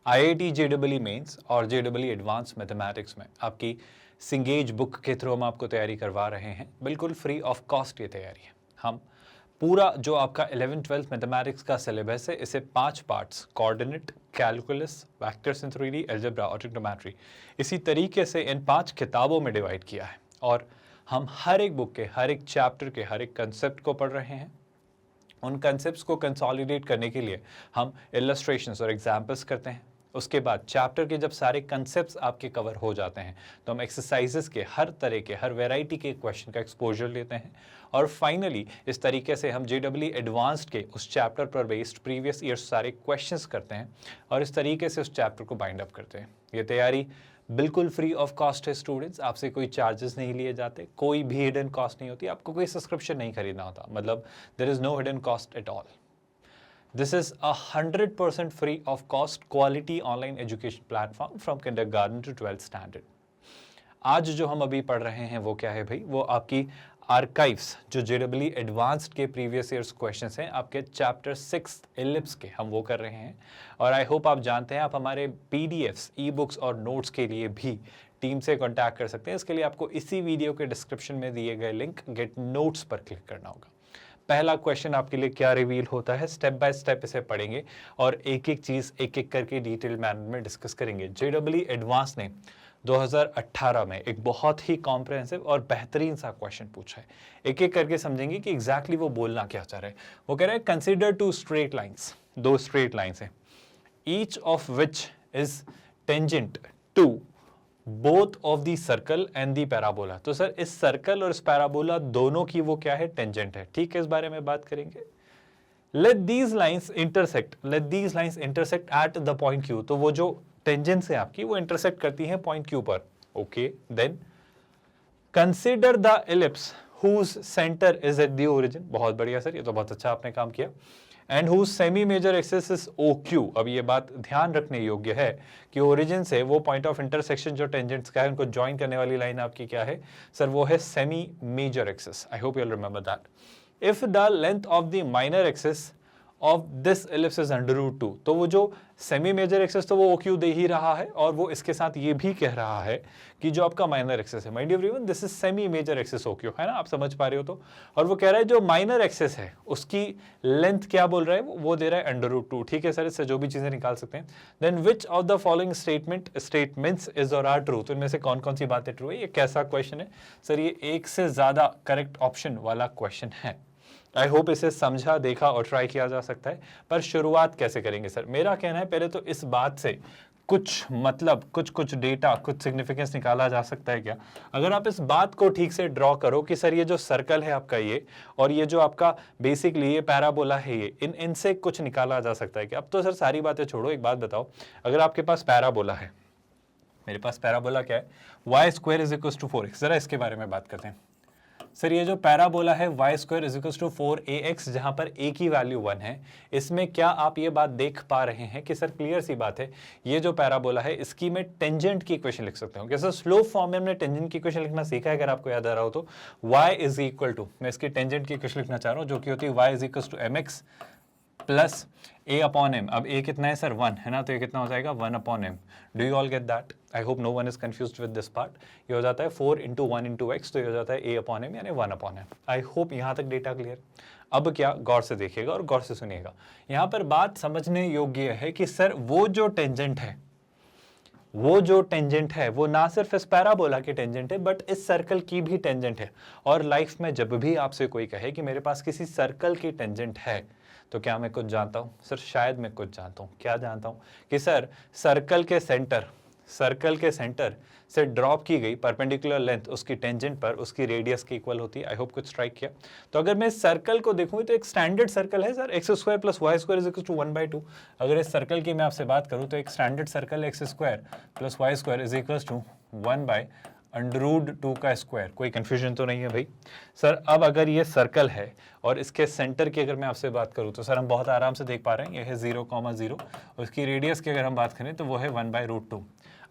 IIT JEE mains और JEE advance mathematics में आपकी सिंगेज बुक के थ्रू हम आपको तैयारी करवा रहे हैं। बिल्कुल फ्री ऑफ कॉस्ट ये तैयारी है। हम पूरा जो आपका 11th-12th मैथमेटिक्स का सिलेबस है इसे 5 parts coordinate, calculus, vectors in 3D, algebra और ट्रिग्नोमेट्री इसी तरीके से इन 5 किताबों में डिवाइड किया है और हम हर एक बुक के हर एक चैप्टर के हर एक कंसेप्ट को पढ़ रहे हैं। उन कंसेप्ट्स को कंसोलिडेट करने के लिए हम इलस्ट्रेशंस और एग्जाम्पल्स करते हैं। उसके बाद चैप्टर के जब सारे कंसेप्ट्स आपके कवर हो जाते हैं तो हम एक्सरसाइजेस के हर तरह के हर वैरायटी के क्वेश्चन का एक्सपोजर लेते हैं और फाइनली इस तरीके से हम JEE एडवांस्ड के उस चैप्टर पर बेस्ड प्रीवियस ईयर्स सारे क्वेश्चंस करते हैं और इस तरीके से उस चैप्टर को बाइंड अप करते हैं। ये तैयारी बिल्कुल फ्री ऑफ कॉस्ट है स्टूडेंट्स, आपसे कोई चार्जेस नहीं लिए जाते, कोई भी हिडन कॉस्ट नहीं होती, आपको कोई सब्सक्रिप्शन नहीं खरीदना होता, मतलब there is no hidden cost at all. This is a 100% free of cost quality online education platform from kindergarten to 12th standard। आज जो हम अभी पढ़ रहे हैं वो क्या है भाई, वो आपकी आर्काइव्स जो JEE एडवांस्ड के प्रीवियस ईयर्स क्वेश्चंस हैं आपके चैप्टर 6 एलिप्स के हम वो कर रहे हैं। और आई होप आप जानते हैं आप हमारे PDFs, ई बुक्स और नोट्स के लिए भी टीम से कॉन्टैक्ट कर सकते हैं। इसके लिए आपको इसी वीडियो के डिस्क्रिप्शन में दिए गए लिंक गेट नोट्स पर क्लिक करना होगा। पहला क्वेश्चन आपके लिए क्या रिवील होता है, स्टेप बाय स्टेप इसे पढ़ेंगे और एक एक चीज एक एक करके डिटेल मैनर में डिस्कस करेंगे। JEE एडवांस ने 2018 में एक बहुत ही कॉम्प्रिहेंसिव और बेहतरीन सा क्वेश्चन पूछा है। एक एक करके समझेंगे कि एग्जैक्टली वो बोलना क्या चाह रहे हैं। वो कह रहे हैं consider 2 straight lines, 2 straight lines हैं, each of which is tangent to both of the circle and the parabola. तो सर इस सर्कल और इस पैराबोला दोनों की वो क्या है, टेंजेंट है। ठीक है, इस बारे में बात करेंगे। Let these lines intersect at the point Q। तो वो जो टेंजेंट्स है आपकी वो इंटरसेक्ट करती हैं पॉइंट Q पर। Okay, then consider the ellipse whose centre is at the origin. बहुत बढ़िया सर, ये तो बहुत अच्छा आपने काम किया। And whose semi major axis is OQ। अब ये बात ध्यान रखने योग्य है कि ओरिजिन से वो पॉइंट ऑफ इंटरसेक्शन जो टेंजेंट्स का है उनको ज्वाइन करने वाली लाइन आपकी क्या है सर, वो है semi major axis. I hope you will remember that. If the length of the minor axis of this ellipse is √2। तो वो जो सेमी मेजर एक्सिस तो वो OQ दे ही रहा है और वो इसके साथ ये भी कह रहा है कि जो आपका माइनर एक्सिस है, my dear everyone, this is semi major axis OQ, है ना, आप समझ पा रहे हो तो। और वो कह रहा है जो माइनर एक्सिस है उसकी लेंथ क्या बोल रहा है, वो दे रहा है √2। ठीक है सर, इससे जो भी चीजें निकाल सकते हैं। Then which of the following statements is or are true. तो इनमें से कौन कौन सी बातें ट्रू है। ये कैसा क्वेश्चन है सर, ये एक से ज्यादा करेक्ट ऑप्शन वाला क्वेश्चन है। आई होप इसे समझा, देखा और ट्राई किया जा सकता है। पर शुरुआत कैसे करेंगे सर, मेरा कहना है पहले तो इस बात से कुछ मतलब कुछ डेटा, कुछ सिग्निफिकेंस निकाला जा सकता है क्या। अगर आप इस बात को ठीक से ड्रॉ करो कि सर ये जो सर्कल है आपका ये और ये जो आपका बेसिकली ये पैराबोला है ये इनसे कुछ निकाला जा सकता है क्या। अब तो सर सारी बातें छोड़ो, एक बात बताओ, अगर आपके पास पैराबोला है, मेरे पास पैराबोला क्या है, y² = 4x। जरा इसके बारे में बात करते हैं सर। ये जो पैराबोला है y² = 4ax, जहां पर a की वैल्यू 1 है, इसमें क्या आप ये बात देख पा रहे हैं कि सर क्लियर सी बात है, ये जो पैराबोला है इसकी मैं टेंजेंट की इक्वेशन लिख सकता हूं। कैसे स्लोप फॉर्म में हमने टेंजेंट की इक्वेशन लिखना सीखा है, अगर आपको याद आ रहा हो तो। y मैं इसकी टेंजेंट की इक्वेशन लिखना चाह रहा हूं जो कि होती है y mx प्लस a/m। अब a कितना है सर, 1 है ना, तो ये कितना हो जाएगा 1/m। Do you all get that. I hope no one is confused with this part. ये हो जाता है 4 × 1 × x, तो ये हो जाता है a/m यानी 1/m। आई होप यहाँ तक डेटा क्लियर। अब क्या, गौर से देखिएगा और गौर से सुनिएगा। यहाँ पर बात समझने योग्य है कि सर वो जो टेंजेंट है वो ना सिर्फ इस पैराबोला की टेंजेंट है बट इस सर्कल की भी टेंजेंट है। और लाइफ में जब भी आपसे कोई कहे कि मेरे पास किसी सर्कल की टेंजेंट है, तो क्या मैं कुछ जानता हूं सर, शायद मैं कुछ जानता हूं। क्या जानता हूं कि सर सर्कल के सेंटर से ड्रॉप की गई परपेंडिकुलर लेंथ उसकी टेंजेंट पर उसकी रेडियस के इक्वल होती है। आई होप कुछ स्ट्राइक किया। तो अगर मैं इस सर्कल को देखूं तो एक स्टैंडर्ड सर्कल है सर, x² + y² = 1/2। अगर इस सर्कल की मैं आपसे बात करूं तो एक स्टैंडर्ड सर्कल x² + y² = 1/√2 का स्क्वायर। कोई कंफ्यूजन तो नहीं है भाई सर। अब अगर ये सर्कल है और इसके सेंटर की अगर मैं आपसे बात करूं तो सर हम बहुत आराम से देख पा रहे हैं, ये है 0,0। उसकी रेडियस की अगर हम बात करें तो वो है 1/√2।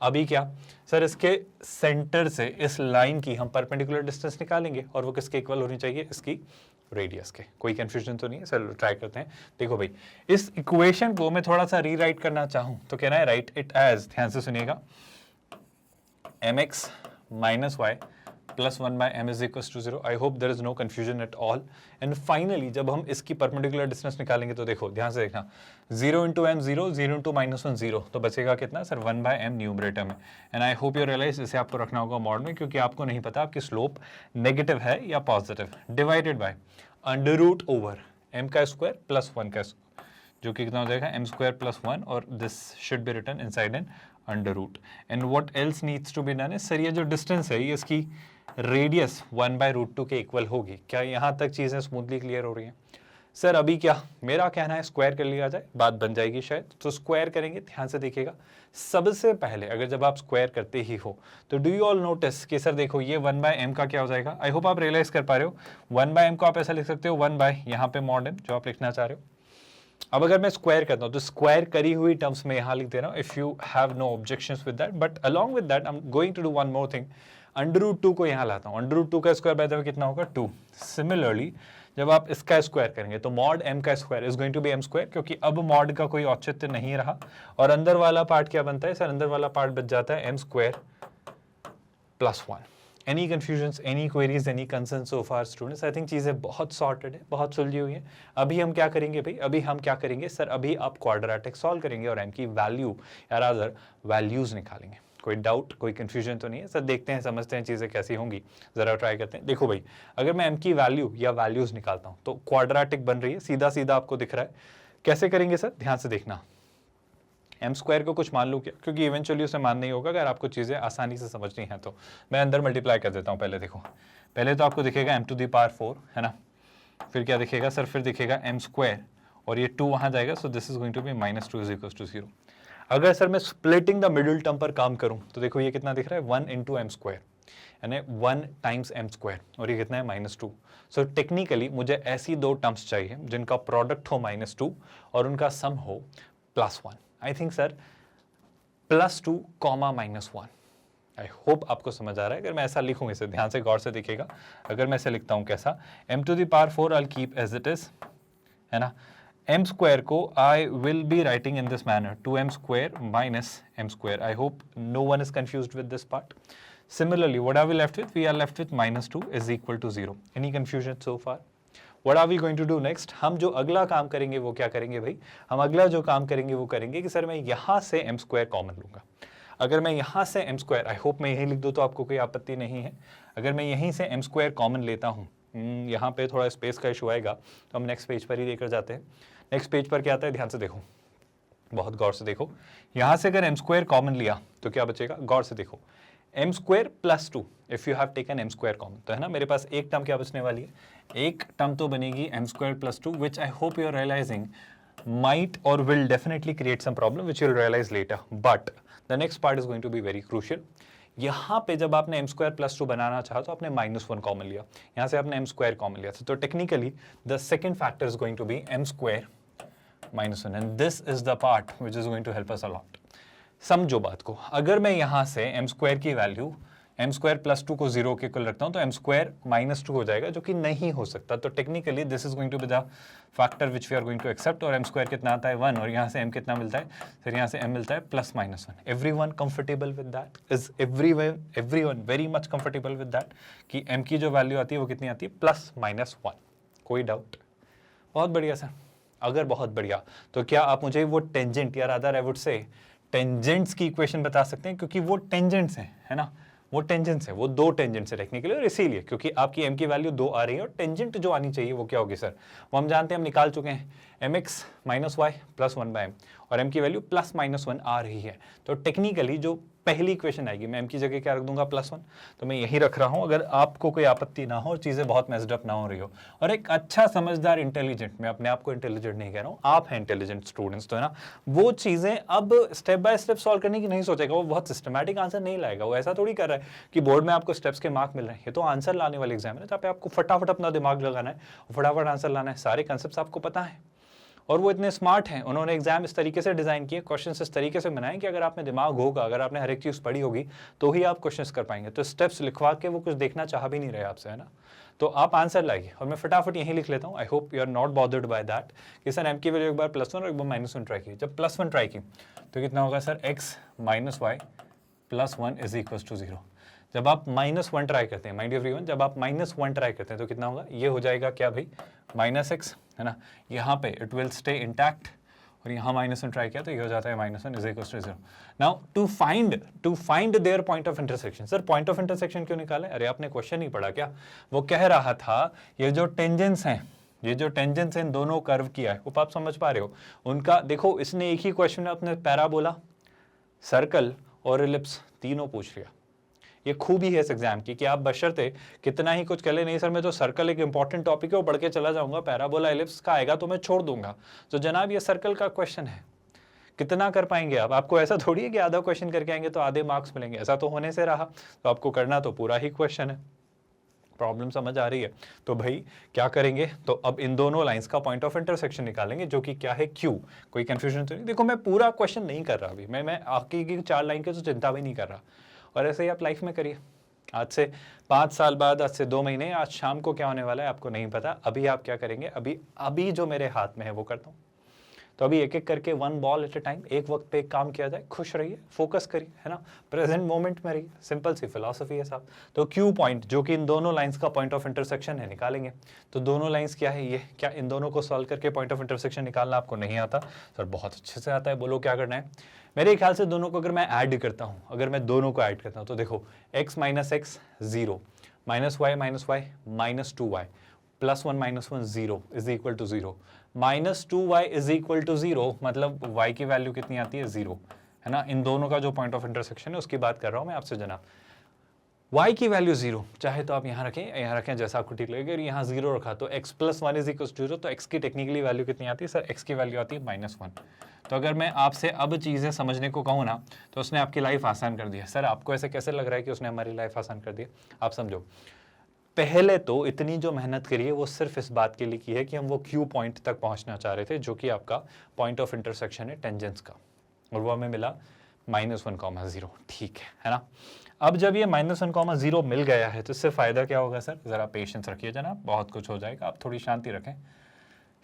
अभी क्या सर, इसके सेंटर से इस लाइन की हम परपेंडिकुलर डिस्टेंस निकालेंगे और वो किसके इक्वल होनी चाहिए, इसकी रेडियस के। कोई कंफ्यूजन तो नहीं है? चलो ट्राई करते हैं। देखो भाई, इस इक्वेशन को मैं थोड़ा सा रीराइट करना चाहूं तो कहना है राइट इट एज, ध्यान से सुनिएगा, mx minus y plus 1 by m is equals to 0. I hope there is no confusion at all. And finally जब हम इसकी परपेंडिकुलर डिस्टेंस निकालेंगे तो देखो, ध्यान से देखना, 0 into m 0, 0 into minus 1 0, तो बचेगा कितना सर, 1 by m न्यूमरेटर में। And I hope you realise इसे आपको रखना होगा मॉड में, क्योंकि आपको नहीं पता आपकी स्लोप नेगेटिव है या positive. Divided by under root over m का स्क्वायर प्लस 1 का स्क्वायर, जो कि कितना हो जाएगा, m स्क्वायर प्लस 1, और this should be written inside an under root. And what else needs to be done है, सर ये जो डिस्टेंस है ये इसकी रेडियस 1 बाय रूट 2 के इक्वल होगी। क्या यहाँ तक चीज़ें स्मूथली क्लियर हो रही हैं? सर अभी क्या मेरा कहना है, स्क्वायर कर लिया जाए, बात बन जाएगी शायद। तो स्क्वायर करेंगे, ध्यान से देखिएगा। सबसे पहले अगर जब आप स्क्वायर करते ही हो तो डू यू ऑल नोटिस कि सर देखो ये 1 बाय m का क्या हो जाएगा। आई होप आप रियलाइज कर पा रहे हो। 1 बाय m को आप ऐसा लिख सकते हो 1 बाय यहाँ पे मॉड m, जो आप लिखना चाह रहे हो। अब अगर मैं स्क्वायर करता हूं तो स्क्वायर करी हुई टर्म्स में यहां लिख दे रहा हूं, if you have no objections with that. But along with that I am going to do one more thing, under root 2 को यहां लाता हूं। अंडर रूट 2 का स्क्वायर बाय द वे कितना होगा, 2। सिमिलरली जब आप इसका स्क्वायर करेंगे तो मॉड m का square is going to be m square, क्योंकि अब मॉड का कोई औचित्य नहीं रहा। और अंदर वाला पार्ट क्या बनता है सर, अंदर वाला पार्ट बच जाता है m square plus 1। Any confusions, any queries, any concern so far students? I think चीज़ें बहुत सॉर्टेड है, बहुत सुलझी हुई है। अभी हम क्या करेंगे भाई, अभी हम क्या करेंगे सर, अभी आप क्वाड्रेटिक सॉल्व करेंगे और m की वैल्यू या रादर वैल्यूज निकालेंगे। कोई डाउट, कोई कंफ्यूजन तो नहीं है सर? देखते हैं, समझते हैं चीज़ें कैसी होंगी, ज़रा ट्राई करते हैं। देखो भाई, अगर मैं m की वैल्यू या वैल्यूज निकालता हूँ तो क्वाड्रेटिक बन रही है, सीधा सीधा आपको दिख रहा है। कैसे करेंगे सर, ध्यान से देखना। m स्क्वायर को कुछ मान लूँ क्या, क्योंकि इवेंचुअली उसे मान नहीं होगा अगर आपको चीज़ें आसानी से समझनी है तो। मैं अंदर मल्टीप्लाई कर देता हूँ। पहले देखो, पहले तो आपको दिखेगा m टू द पावर 4, है ना। फिर क्या दिखेगा सर, फिर दिखेगा m स्क्वायर, और ये 2 वहाँ जाएगा, so this is going to be -2 is equal to 0। अगर सर मैं स्प्लिटिंग द मिडिल टर्म पर काम करूँ तो देखो ये कितना दिख रहा है, 1 इंटू m स्क्वायर, यानी 1 टाइम्स m स्क्वायर, और ये कितना है, -2। सो टेक्निकली मुझे ऐसी दो टर्म्स चाहिए जिनका प्रोडक्ट हो -2 और उनका सम हो +1। I think sir +2, -1। I hope आपको समझ आ रहा है। अगर मैं ऐसा लिखूँ, इसे ध्यान से गौर से देखिएगा, अगर मैं इसे लिखता हूँ कैसा, m to the power 4 I keep as it is, है ना। m स्क्वायर को I will be writing in this manner, 2m square minus m square. I hope no one is confused with this part. Similarly, what are we left with? We are left with -2 is equal to 0. Any confusion so far? What are we going to do next? हम जो अगला काम करेंगे वो क्या करेंगे भाई, हम अगला जो काम करेंगे वो करेंगे कि सर मैं यहाँ से m स्क्वायर कॉमन लूँगा। अगर मैं यहाँ से m स्क्वायर, आई होप मैं यही लिख दूँ तो आपको कोई आपत्ति नहीं है। अगर मैं यहीं से m स्क्वायर कॉमन लेता हूँ, यहाँ पे थोड़ा स्पेस का इशू आएगा तो हम नेक्स्ट पेज पर ही लेकर जाते हैं। नेक्स्ट पेज पर क्या आता है, ध्यान से देखो, बहुत गौर से देखो। यहाँ से अगर m स्क्वायर कॉमन लिया तो क्या बचेगा, गौर से देखो, m square plus 2, if you have taken m square common, तो है ना मेरे पास एक टर्म क्या बचने वाली है, एक टर्म तो बनेगी m square plus 2, which I hope you are realising might or will definitely create some problem which you'll realize later, but the next part is going to be very crucial. यहाँ पे जब आपने m square plus 2 बनाना चाहा तो आपने -1 common लिया, यहाँ से आपने m स्क्वायर कॉमन लिया था, तो technically the second factor is going to be m square -1, and this is the part which is going to help us a lot. समझो बात को, अगर मैं यहाँ से m स्क्वायर की वैल्यू m स्क्वायर प्लस 2 को 0 के इक्वल रखता हूँ तो m स्क्वायर -2 हो जाएगा, जो कि नहीं हो सकता। तो technically this is going to be the factor which we are going to accept. और m स्क्वायर कितना आता है, 1, और यहाँ से m कितना मिलता है, फिर यहाँ से m मिलता है +-1। Everyone comfortable with that? Is everyone very much comfortable with that कि m की जो वैल्यू आती है वो कितनी आती है, +-1? कोई डाउट? बहुत बढ़िया सर। अगर बहुत बढ़िया, तो क्या आप मुझे वो टेंजेंट या rather I would say tangents की इक्वेशन बता सकते हैं, क्योंकि वो टेंजेंट्स हैं, है ना, वो टेंजेंट्स है, वो दो टेंजेंट्स है टेक्निकली, और इसीलिए क्योंकि आपकी m की वैल्यू 2 आ रही है और टेंजेंट जो आनी चाहिए वो क्या होगी सर, वो हम जानते हैं, हम निकाल चुके हैं, mx - y + 1/m, और m की वैल्यू +-1 आ रही है। तो टेक्निकली जो पहली इक्वेशन आएगी, मैं m की जगह क्या रख दूंगा, +1, तो मैं यही रख रहा हूं, अगर आपको कोई आपत्ति ना हो और चीजें बहुत मेस्ड अप ना हो रही हो। और एक अच्छा समझदार इंटेलिजेंट, मैं अपने आप को इंटेलिजेंट नहीं कह रहा हूं, आप हैं इंटेलिजेंट स्टूडेंट्स, तो है ना, वो चीजें अब स्टेप बाय स्टेप सॉल्व करने की नहीं सोचेगा, वो बहुत सिस्टमैटिक आंसर नहीं लाएगा। वो ऐसा थोड़ी कर रहा है कि बोर्ड में आपको स्टेप्स के मार्क मिल रहे हैं, ये तो आंसर लाने वाले एग्जाम है, जहाँ पे आपको फटाफट अपना दिमाग लगाना है, फटाफट आंसर लाना है, सारे कंसेप्ट आपको पता है। और वो इतने स्मार्ट हैं, उन्होंने एग्जाम इस तरीके से डिज़ाइन किए, क्वेश्चन इस तरीके से बनाए कि अगर आप में दिमाग होगा, अगर आपने हर एक चीज़ पढ़ी होगी तो ही आप क्वेश्चन कर पाएंगे। तो स्टेप्स लिखवा के वो कुछ देखना चाह भी नहीं रहे आपसे, है ना। तो आप आंसर लाइए और मैं फटाफट यहीं लिख लेता हूँ। I hope you are not bothered by that कि सर एम की वैल्यू एक बार +1 और एक बार -1 ट्राई की। जब +1 ट्राई की तो कितना होगा सर, x - y + 1 = 0। जब आप -1 ट्राई करते हैं, माइंड एवरीवन, जब आप -1 ट्राई करते हैं तो कितना होगा, ये हो जाएगा क्या भाई, -x, है ना। यहाँ पे इट विल स्टे इंटैक्ट और यहाँ -1 ट्राई किया तो ये हो जाता है -1 = 0। Now to find their point of intersection. Sir point of intersection क्यों निकाले? अरे आपने क्वेश्चन ही पढ़ा क्या? वो कह रहा था ये जो टेंजेंट्स हैं, ये जो टेंजेंट्स इन दोनों कर्व की है, वो आप समझ पा रहे हो उनका। देखो इसने एक ही क्वेश्चन में अपने पैराबोला, सर्कल और एलिप्स तीनों पूछ लिया। ये खूबी है इस एग्जाम की कि आप बशर्ते कितना ही कुछ कह ले, नहीं सर मैं तो सर्कल एक इंपॉर्टेंट टॉपिक है वो बढ़ के चला जाऊंगा, पैराबोला एलिप्स का आएगा तो मैं छोड़ दूंगा। तो जनाब ये सर्कल का क्वेश्चन है, कितना कर पाएंगे आप? आपको ऐसा थोड़ी है कि आधा क्वेश्चन करके आएंगे तो आधे मार्क्स मिलेंगे, ऐसा तो होने से रहा। तो आपको करना तो पूरा ही क्वेश्चन है। प्रॉब्लम समझ आ रही है? तो भाई क्या करेंगे, तो अब इन दोनों लाइंस का पॉइंट ऑफ इंटरसेक्शन निकालेंगे, जो कि क्या है, Q। कोई कंफ्यूजन तो नहीं? देखो मैं पूरा क्वेश्चन नहीं कर रहा अभी, मैं आगे की 4 लाइन की तो चिंता भी नहीं कर रहा। और ऐसे ही आप लाइफ में करिए। आज से 5 साल बाद, आज से 2 महीने, आज शाम को क्या होने वाला है आपको नहीं पता। अभी आप क्या करेंगे, अभी जो मेरे हाथ में है वो करता हूँ। तो अभी एक एक करके 1 बॉल एट ए टाइम, एक वक्त पे एक काम किया जाए। खुश रहिए, फोकस करिए, है ना, प्रेजेंट मोमेंट में रहिए। सिंपल सी फिलॉसफी है साहब। तो Q पॉइंट, जो कि इन दोनों लाइंस का पॉइंट ऑफ इंटरसेक्शन है, निकालेंगे। तो दोनों लाइंस क्या है, ये क्या इन दोनों को सॉल्व करके पॉइंट ऑफ इंटरसेक्शन निकालना आपको नहीं आता? सर बहुत अच्छे से आता है, बोलो क्या करना है। मेरे ख्याल से दोनों को अगर मैं ऐड करता हूँ, तो देखो x - x 0, -y - y -2y +1 - 1 0 = 0, -2y = 0, मतलब y की वैल्यू कितनी आती है, 0, है ना। इन दोनों का जो पॉइंट ऑफ इंटरसेक्शन है उसकी बात कर रहा हूं मैं आपसे जनाब। y की वैल्यू 0, चाहे तो आप यहाँ रखें जैसा आपको ठीक लगेगा। यहाँ 0 रखा तो x + 1 = 0, तो x की टेक्निकली वैल्यू कितनी आती है सर, x की वैल्यू आती है -1। तो अगर मैं आपसे अब चीज़ें समझने को कहूँ ना, तो उसने आपकी लाइफ आसान कर दिया। सर आपको ऐसे कैसे लग रहा है कि उसने हमारी लाइफ आसान कर दी? आप समझो, पहले तो इतनी जो मेहनत करी है वो सिर्फ इस बात के लिए की है कि हम वो Q पॉइंट तक पहुंचना चाह रहे थे, जो कि आपका पॉइंट ऑफ इंटरसेक्शन है टेंजेंट्स का, और वो हमें मिला -1,0। ठीक है ना। अब जब ये -1,0 मिल गया है तो इससे फायदा क्या होगा सर? जरा पेशेंस रखिए जनाब, बहुत कुछ हो जाएगा। आप थोड़ी शांति रखें।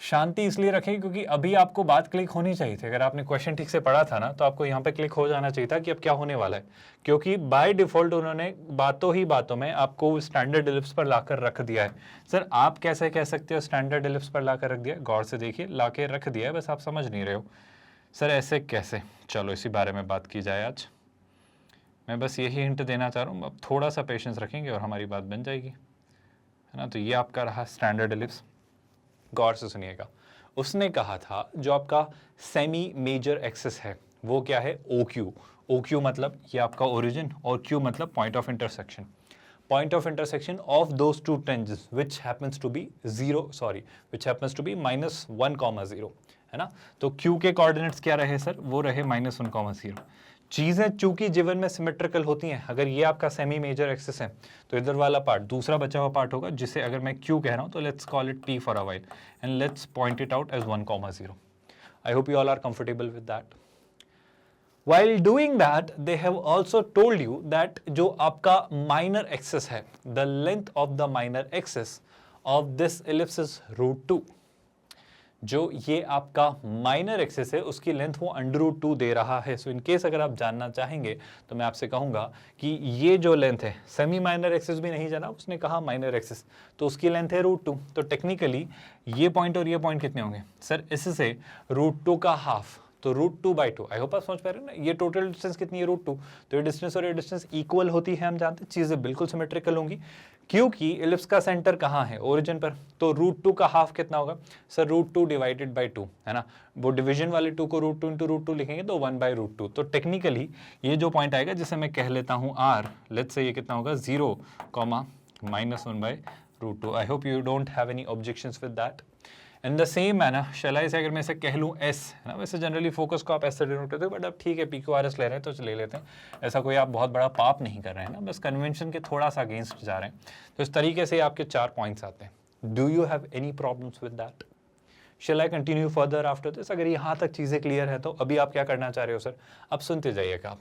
शांति इसलिए रखें क्योंकि अभी आपको बात क्लिक होनी चाहिए थी। अगर आपने क्वेश्चन ठीक से पढ़ा था ना, तो आपको यहाँ पे क्लिक हो जाना चाहिए था कि अब क्या होने वाला है, क्योंकि बाय डिफॉल्ट उन्होंने बातों ही बातों में आपको स्टैंडर्ड एलिप्स पर लाकर रख दिया है। सर आप कैसे कह सकते हो स्टैंडर्ड एलिप्स पर लाकर रख दिया? गौर से देखिए, लाके रख दिया है, बस आप समझ नहीं रहे हो। सर ऐसे कैसे? चलो इसी बारे में बात की जाए आज। मैं बस यही हिंट देना चाह रहा हूँ, अब थोड़ा सा पेशेंस रखेंगे और हमारी बात बन जाएगी, है ना। तो ये आपका रहा स्टैंडर्ड एलिप्स। गौर से सुनिएगा, उसने कहा था जो आपका सेमी मेजर एक्सिस है वो क्या है, OQ मतलब ये आपका ओरिजिन, और Q मतलब point of intersection. Point of intersection of those two tangents which happens to be -1,0, है ना। तो Q के कोऑर्डिनेट्स क्या रहे सर? वो रहे -1,0। चीज़ें चूंकि जीवन में सिमेट्रिकल होती हैं, अगर ये आपका सेमी मेजर एक्सिस है तो इधर वाला पार्ट दूसरा बचा हुआ पार्ट होगा, जिसे अगर मैं Q कह रहा हूँ तो let's call it P for a while and let's point it out as 1,0। I hope you all are comfortable with that. While doing that, they have also told you that जो आपका minor axis है, the length of the minor axis of this ellipse is √2। जो ये आपका minor axis है उसकी length वो √2 दे रहा है। सो इन केस अगर आप जानना चाहेंगे तो मैं आपसे कहूंगा कि ये जो लेंथ है, सेमी माइनर एक्सिस भी नहीं जाना, उसने कहा माइनर एक्सिस, तो उसकी लेंथ है √2। तो टेक्निकली ये पॉइंट और ये पॉइंट कितने होंगे सर? इससे √2 का हाफ, तो √2/2। आई होप आप समझ पा रहे हो ना। ये टोटल डिस्टेंस कितनी है? √2। तो ये डिस्टेंस और ये डिस्टेंस इक्वल होती है, हम जानते हैं, चीजें बिल्कुल सिमेट्रिकल होंगी क्योंकि एलिप्स का सेंटर कहाँ है? ओरिजिन पर। तो √2 का हाफ कितना होगा सर? √2 / 2, है ना। वो डिवीजन वाले 2 को √2 × √2 लिखेंगे तो 1/√2। तो टेक्निकली ये जो पॉइंट आएगा जिसे मैं कह लेता हूँ R, लेट्स से ये कितना होगा 0, -1/√2। I hope you don't have any objections with that. In the same manner shall I say अगर मैं इसे कह लूँ S, है ना। वैसे जनरली फोकस को आप ऐसे डिनोट करते हो, बट अब ठीक है PQRS ले रहे हैं तो ले लेते हैं। ऐसा कोई आप बहुत बड़ा पाप नहीं कर रहे हैं ना, बस कन्वेंशन के थोड़ा सा अगेंस्ट जा रहे हैं। तो इस तरीके से आपके 4 पॉइंट्स आते हैं। Do you have any problems with that? Shall I continue further after this? अगर यहाँ तक चीज़ें क्लियर है तो अभी आप क्या करना चाह रहे हो सर? अब सुनते जाइएगा।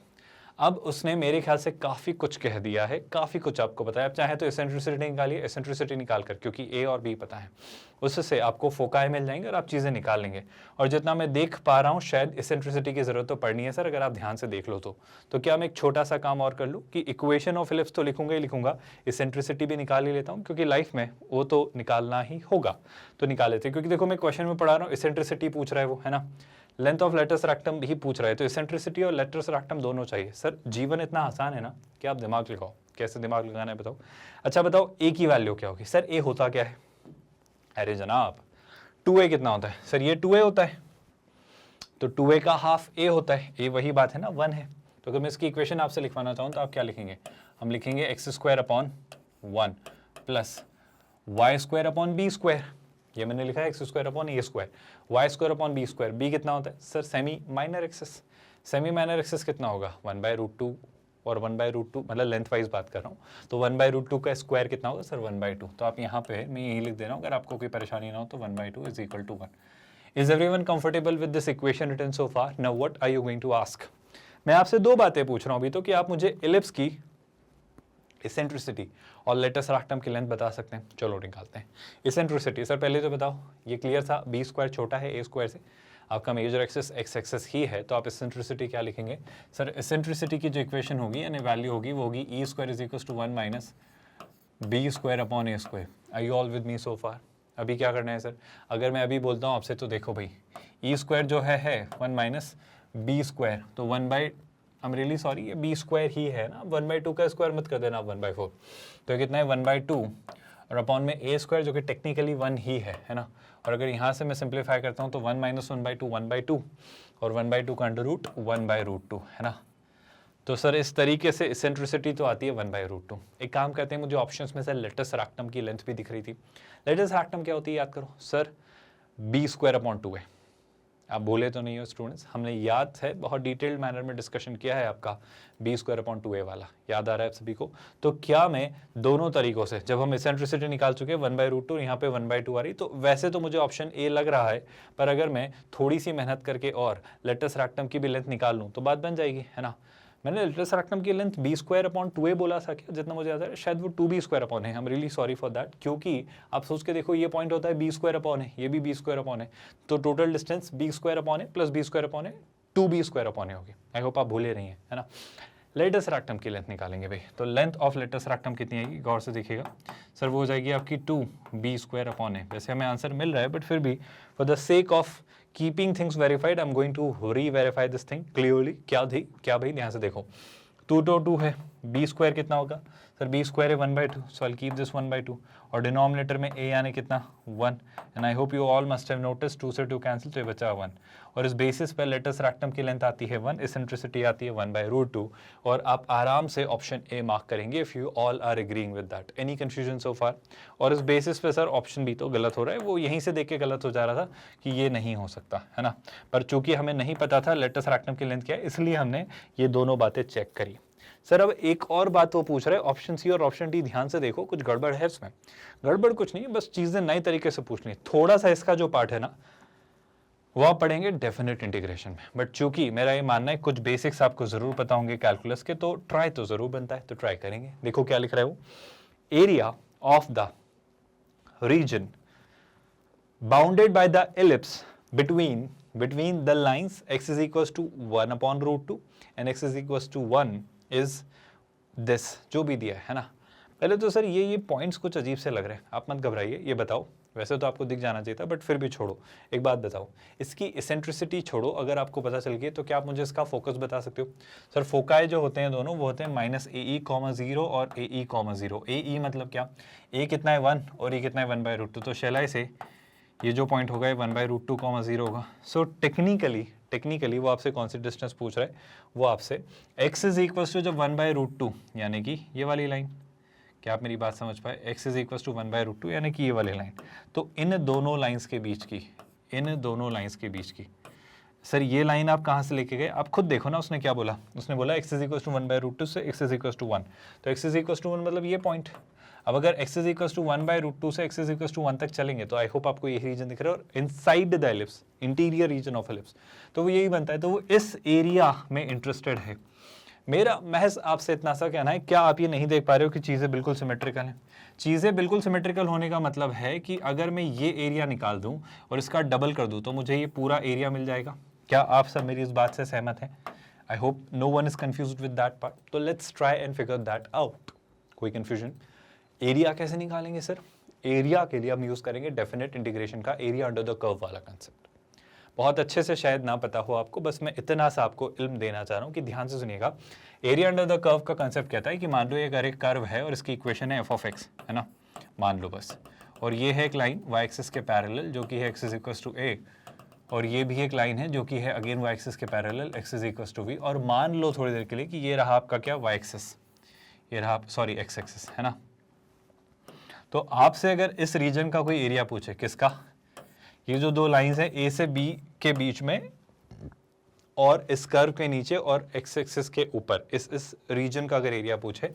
अब उसने मेरे ख्याल से काफ़ी कुछ कह दिया है, काफ़ी कुछ आपको बताया। आप चाहे तो एसेंट्रिसिटी निकालिए, एसेंट्रिसिटी निकाल कर, क्योंकि ए और बी पता है, उससे आपको फोकाई मिल जाएंगे और आप चीज़ें निकाल लेंगे। और जितना मैं देख पा रहा हूँ शायद एसेंट्रिसिटी की ज़रूरत तो पड़नी है सर, अगर आप ध्यान से देख लो तो क्या मैं एक छोटा सा काम और कर लूँ कि इक्वेशन ऑफ इलिप्स तो लिखूंगा ही लिखूंगा, एसेंट्रिसिटी भी निकाल ही लेता हूँ, क्योंकि लाइफ में वो तो निकालना ही होगा, तो निकाल लेते हैं। क्योंकि देखो मैं क्वेश्चन में पढ़ा रहा हूँ, एसेंट्रिसिटी पूछ रहा है वो, है ना, लेंथ ऑफ लेटस रेक्टम भी पूछ रहा है, तो एसेंट्रिसिटी और लेटस रेक्टम दोनों चाहिए। सर जीवन इतना आसान है ना कि आप दिमाग लगाओ, कैसे दिमाग लगाना है बताओ। अच्छा बताओ ए की वैल्यू क्या होगी? सर ए होता क्या है? अरे जनाब 2a कितना होता है? सर ये 2a होता है, तो 2a का हाफ a होता है, a वही बात है ना, 1 है। तो अगर मैं इसकी इक्वेशन आपसे लिखवाना चाहूँ तो आप क्या लिखेंगे? हम लिखेंगे x² / 1 प्लस y² / b²। ये मैंने लिखा है x² / a², y² / b²। b कितना होता है sir? Semi minor axis. Semi minor axis कितना होगा? 1/√2 और 1/√2, मतलब लेंथ वाइज बात कर रहा हूँ, तो 1/√2 का स्क्वायर कितना होगा सर? 1/2। तो आप यहाँ पे मैं यही लिख दे रहा हूँ, अगर आपको कोई परेशानी ना हो तो 1/2 = 1। Is everyone comfortable with this equation written so far? Now what are you going to ask? मैं आपसे दो बातें पूछ रहा हूँ अभी तो, कि आप मुझे इलिप्स की इसेंट्रिसिटी और लेटस रेक्टम की लेंथ बता सकते हैं। चलो निकालते हैं इसेंट्रिसिटी। सर पहले तो बताओ, ये क्लियर था, b² छोटा है a² से, आपका मेजर एक्सिस x एक्सिस ही है, तो आप इसेंट्रिसिटी क्या लिखेंगे? सर इसेंट्रिसिटी की जो इक्वेशन होगी यानी वैल्यू होगी वो होगी e² = 1 - b² / a²। Are you all with me so far? अभी क्या करना है सर? अगर मैं अभी बोलता हूँ आपसे, तो देखो भाई e² जो है 1 - b², तो 1/, आई एम रियली सॉरी, ये b² ही है ना, 1/2 का स्क्वायर मत कर देना आप 1/4। तो कितना है? 1/2 और अपॉन में a² जो कि टेक्निकली 1 ही है ना। और अगर यहाँ से मैं सिंप्लीफाई करता हूँ तो 1 - 1/2 1/2 और 1/2 का अंडर रूट 1/√2 है ना। तो सर इस तरीके से इसेंट्रिसिटी तो आती है 1/√2। एक काम करते हैं, मुझे ऑप्शंस में से लेटस रेक्टम की लेंथ भी दिख रही थी। लेटस रेक्टम क्या होती है याद करो सर? b² / 2a। आप बोले तो नहीं हो स्टूडेंट्स, हमने याद है बहुत डिटेल्ड मैनर में डिस्कशन किया है आपका b² / 2a वाला, याद आ रहा है आप सभी को? तो क्या मैं दोनों तरीकों से, जब हम इसेंट्रिसिटी निकाल चुके 1/√2, यहाँ पे 1/2 आ रही, तो वैसे तो मुझे ऑप्शन ए लग रहा है, पर अगर मैं थोड़ी सी मेहनत करके और लेटस रेक्टम की भी लेंथ निकाल लूँ तो बात बन जाएगी, है ना। मैंने लेटस रेक्टम की लेंथ b² / 2a बोला था क्या? जितना मुझे याद है शायद वो 2b² है। I am really sorry for that, क्योंकि आप सोच के देखो ये पॉइंट होता है b² है, ये भी b² है, तो total distance b² plus b² 2b² होगी। आई होप आप भूले नहीं है ना। लेटस रेक्टम की लेंथ निकालेंगे भाई, तो लेंथ ऑफ लेटस रेक्टम कितनी आएगी? गौर से देखिएगा सर, वो हो जाएगी आपकी 2b² a। वैसे हमें आंसर मिल रहा है, बट फिर भी for the sake of keeping things verified I am going to reverify this thing clearly. क्या भाई ध्यान से देखो, 2 तो 2 है, b² कितना होगा सर? b² है 1/2, सो आई विल कीप दिस 1/2 और डिनोमिनेटर में a यानी कितना? 1। And I hope you all must have notice 2 से 2 कैंसिल, तो ये बचा 1। और इस बेसिस पर लेटस रेक्टम की लेंथ आती है 1, इसेंट्रिसिटी आती है 1/√2, और आप आराम से ऑप्शन ए मार्क करेंगे if you all are agreeing with that. Any confusion so far? और इस बेसिस पे सर ऑप्शन बी तो गलत हो रहा है, वो यहीं से देख के गलत हो जा रहा था कि ये नहीं हो सकता, है ना। पर चूंकि हमें नहीं पता था लेटस रेक्टम की लेंथ क्या है, इसलिए हमने ये दोनों बातें चेक करी। सर अब एक और बात वो पूछ रहे हैं, ऑप्शन सी और ऑप्शन डी ध्यान से देखो, कुछ गड़बड़ है इसमें। गड़बड़ कुछ नहीं, बस चीजें नए तरीके से पूछनी है। थोड़ा सा इसका जो पार्ट है ना वो आप पढ़ेंगे डेफिनेट इंटीग्रेशन में, बट चूंकि मेरा ये मानना है कुछ बेसिक्स आपको जरूर पता होंगे कैलकुलस के, तो ट्राई तो जरूर बनता है, तो ट्राई करेंगे। देखो क्या लिख रहा है वो, area of the region bounded by the ellipse between the lines x is equals to 1/√2 and x is equals to 1 is this, जो भी दिया है ना। पहले तो सर ये पॉइंट्स कुछ अजीब से लग रहे हैं, आप मत घबराइए, ये बताओ, वैसे तो आपको दिख जाना चाहिए था, बट फिर भी छोड़ो, एक बात बताओ, इसकी इसेंट्रिसिटी छोड़ो, अगर आपको पता चल गई तो क्या आप मुझे इसका फोकस बता सकते हो? सर फोकाई जो होते हैं दोनों, वो होते हैं -AE,0 और AE,0। AE मतलब क्या? A कितना है 1 और E कितना है 1/√2, तो शेलाई से ये जो पॉइंट होगा 1/√2, 0 होगा। सो टेक्निकली वो आपसे कौन सी डिस्टेंस पूछ रहा है? वो आपसे x इज इक्वल्स टू जब 1/√2 यानी कि ये वाली लाइन, क्या आप मेरी बात समझ पाए? x इज इक्वल्स टू 1/√2 यानी कि ये वाली लाइन, तो इन दोनों लाइंस के बीच की सर ये लाइन आप कहाँ से लेके गए? आप खुद देखो ना, उसने क्या बोला? उसने बोला x इज इक्वल्स टू 1/√2 से x इज इक्वल्स टू 1, तो x इज इक्वल्स टू 1 मतलब ये पॉइंट। अब अगर x इज इक्वल टू 1/√2 से x इज इक्वल टू 1 तक चलेंगे तो आई होप आपको यही रीजन दिख रहा है, और inside the ellipse, interior region of ellipse, तो वो यही बनता है, तो वो इस एरिया में इंटरेस्टेड है। मेरा महज आपसे इतना सा कहना है, क्या आप ये नहीं देख पा रहे हो कि चीज़ें बिल्कुल सिमेट्रिकल हैं? चीज़ें बिल्कुल सिमेट्रिकल होने का मतलब है कि अगर मैं ये एरिया निकाल दूं और इसका डबल कर दूं तो मुझे ये पूरा एरिया मिल जाएगा। क्या आप सब मेरी इस बात से सहमत हैं? I hope no one is confused with that part. तो let's try and figure that out. कोई कंफ्यूजन? एरिया कैसे निकालेंगे सर? एरिया के लिए हम यूज़ करेंगे डेफिनेट इंटीग्रेशन का एरिया अंडर द कर्व वाला कंसेप्ट। बहुत अच्छे से शायद ना पता हो आपको, बस मैं इतना सा आपको इल्म देना चाह रहा हूँ कि ध्यान से सुनिएगा। एरिया अंडर द कर्व का कंसेप्ट कहता है कि मान लो ये अगर एक कर्व है और इसकी इक्वेशन है f(x), है ना, मान लो बस, और ये है एक लाइन y एक्सिस के पैरेलल जो कि है x is equal to a, और ये भी एक लाइन है जो कि है अगेन y एक्सिस के parallel x is equal to v, और मान लो थोड़ी देर के लिए कि ये रहा आपका क्या y एक्सिस, ये रहा सॉरी x एक्सिस, है ना। तो आपसे अगर इस रीजन का कोई एरिया पूछे, किसका, ये जो दो लाइंस है a से b के बीच में और इस कर्व के नीचे और x एक्सिस के ऊपर, इस रीजन का अगर एरिया पूछे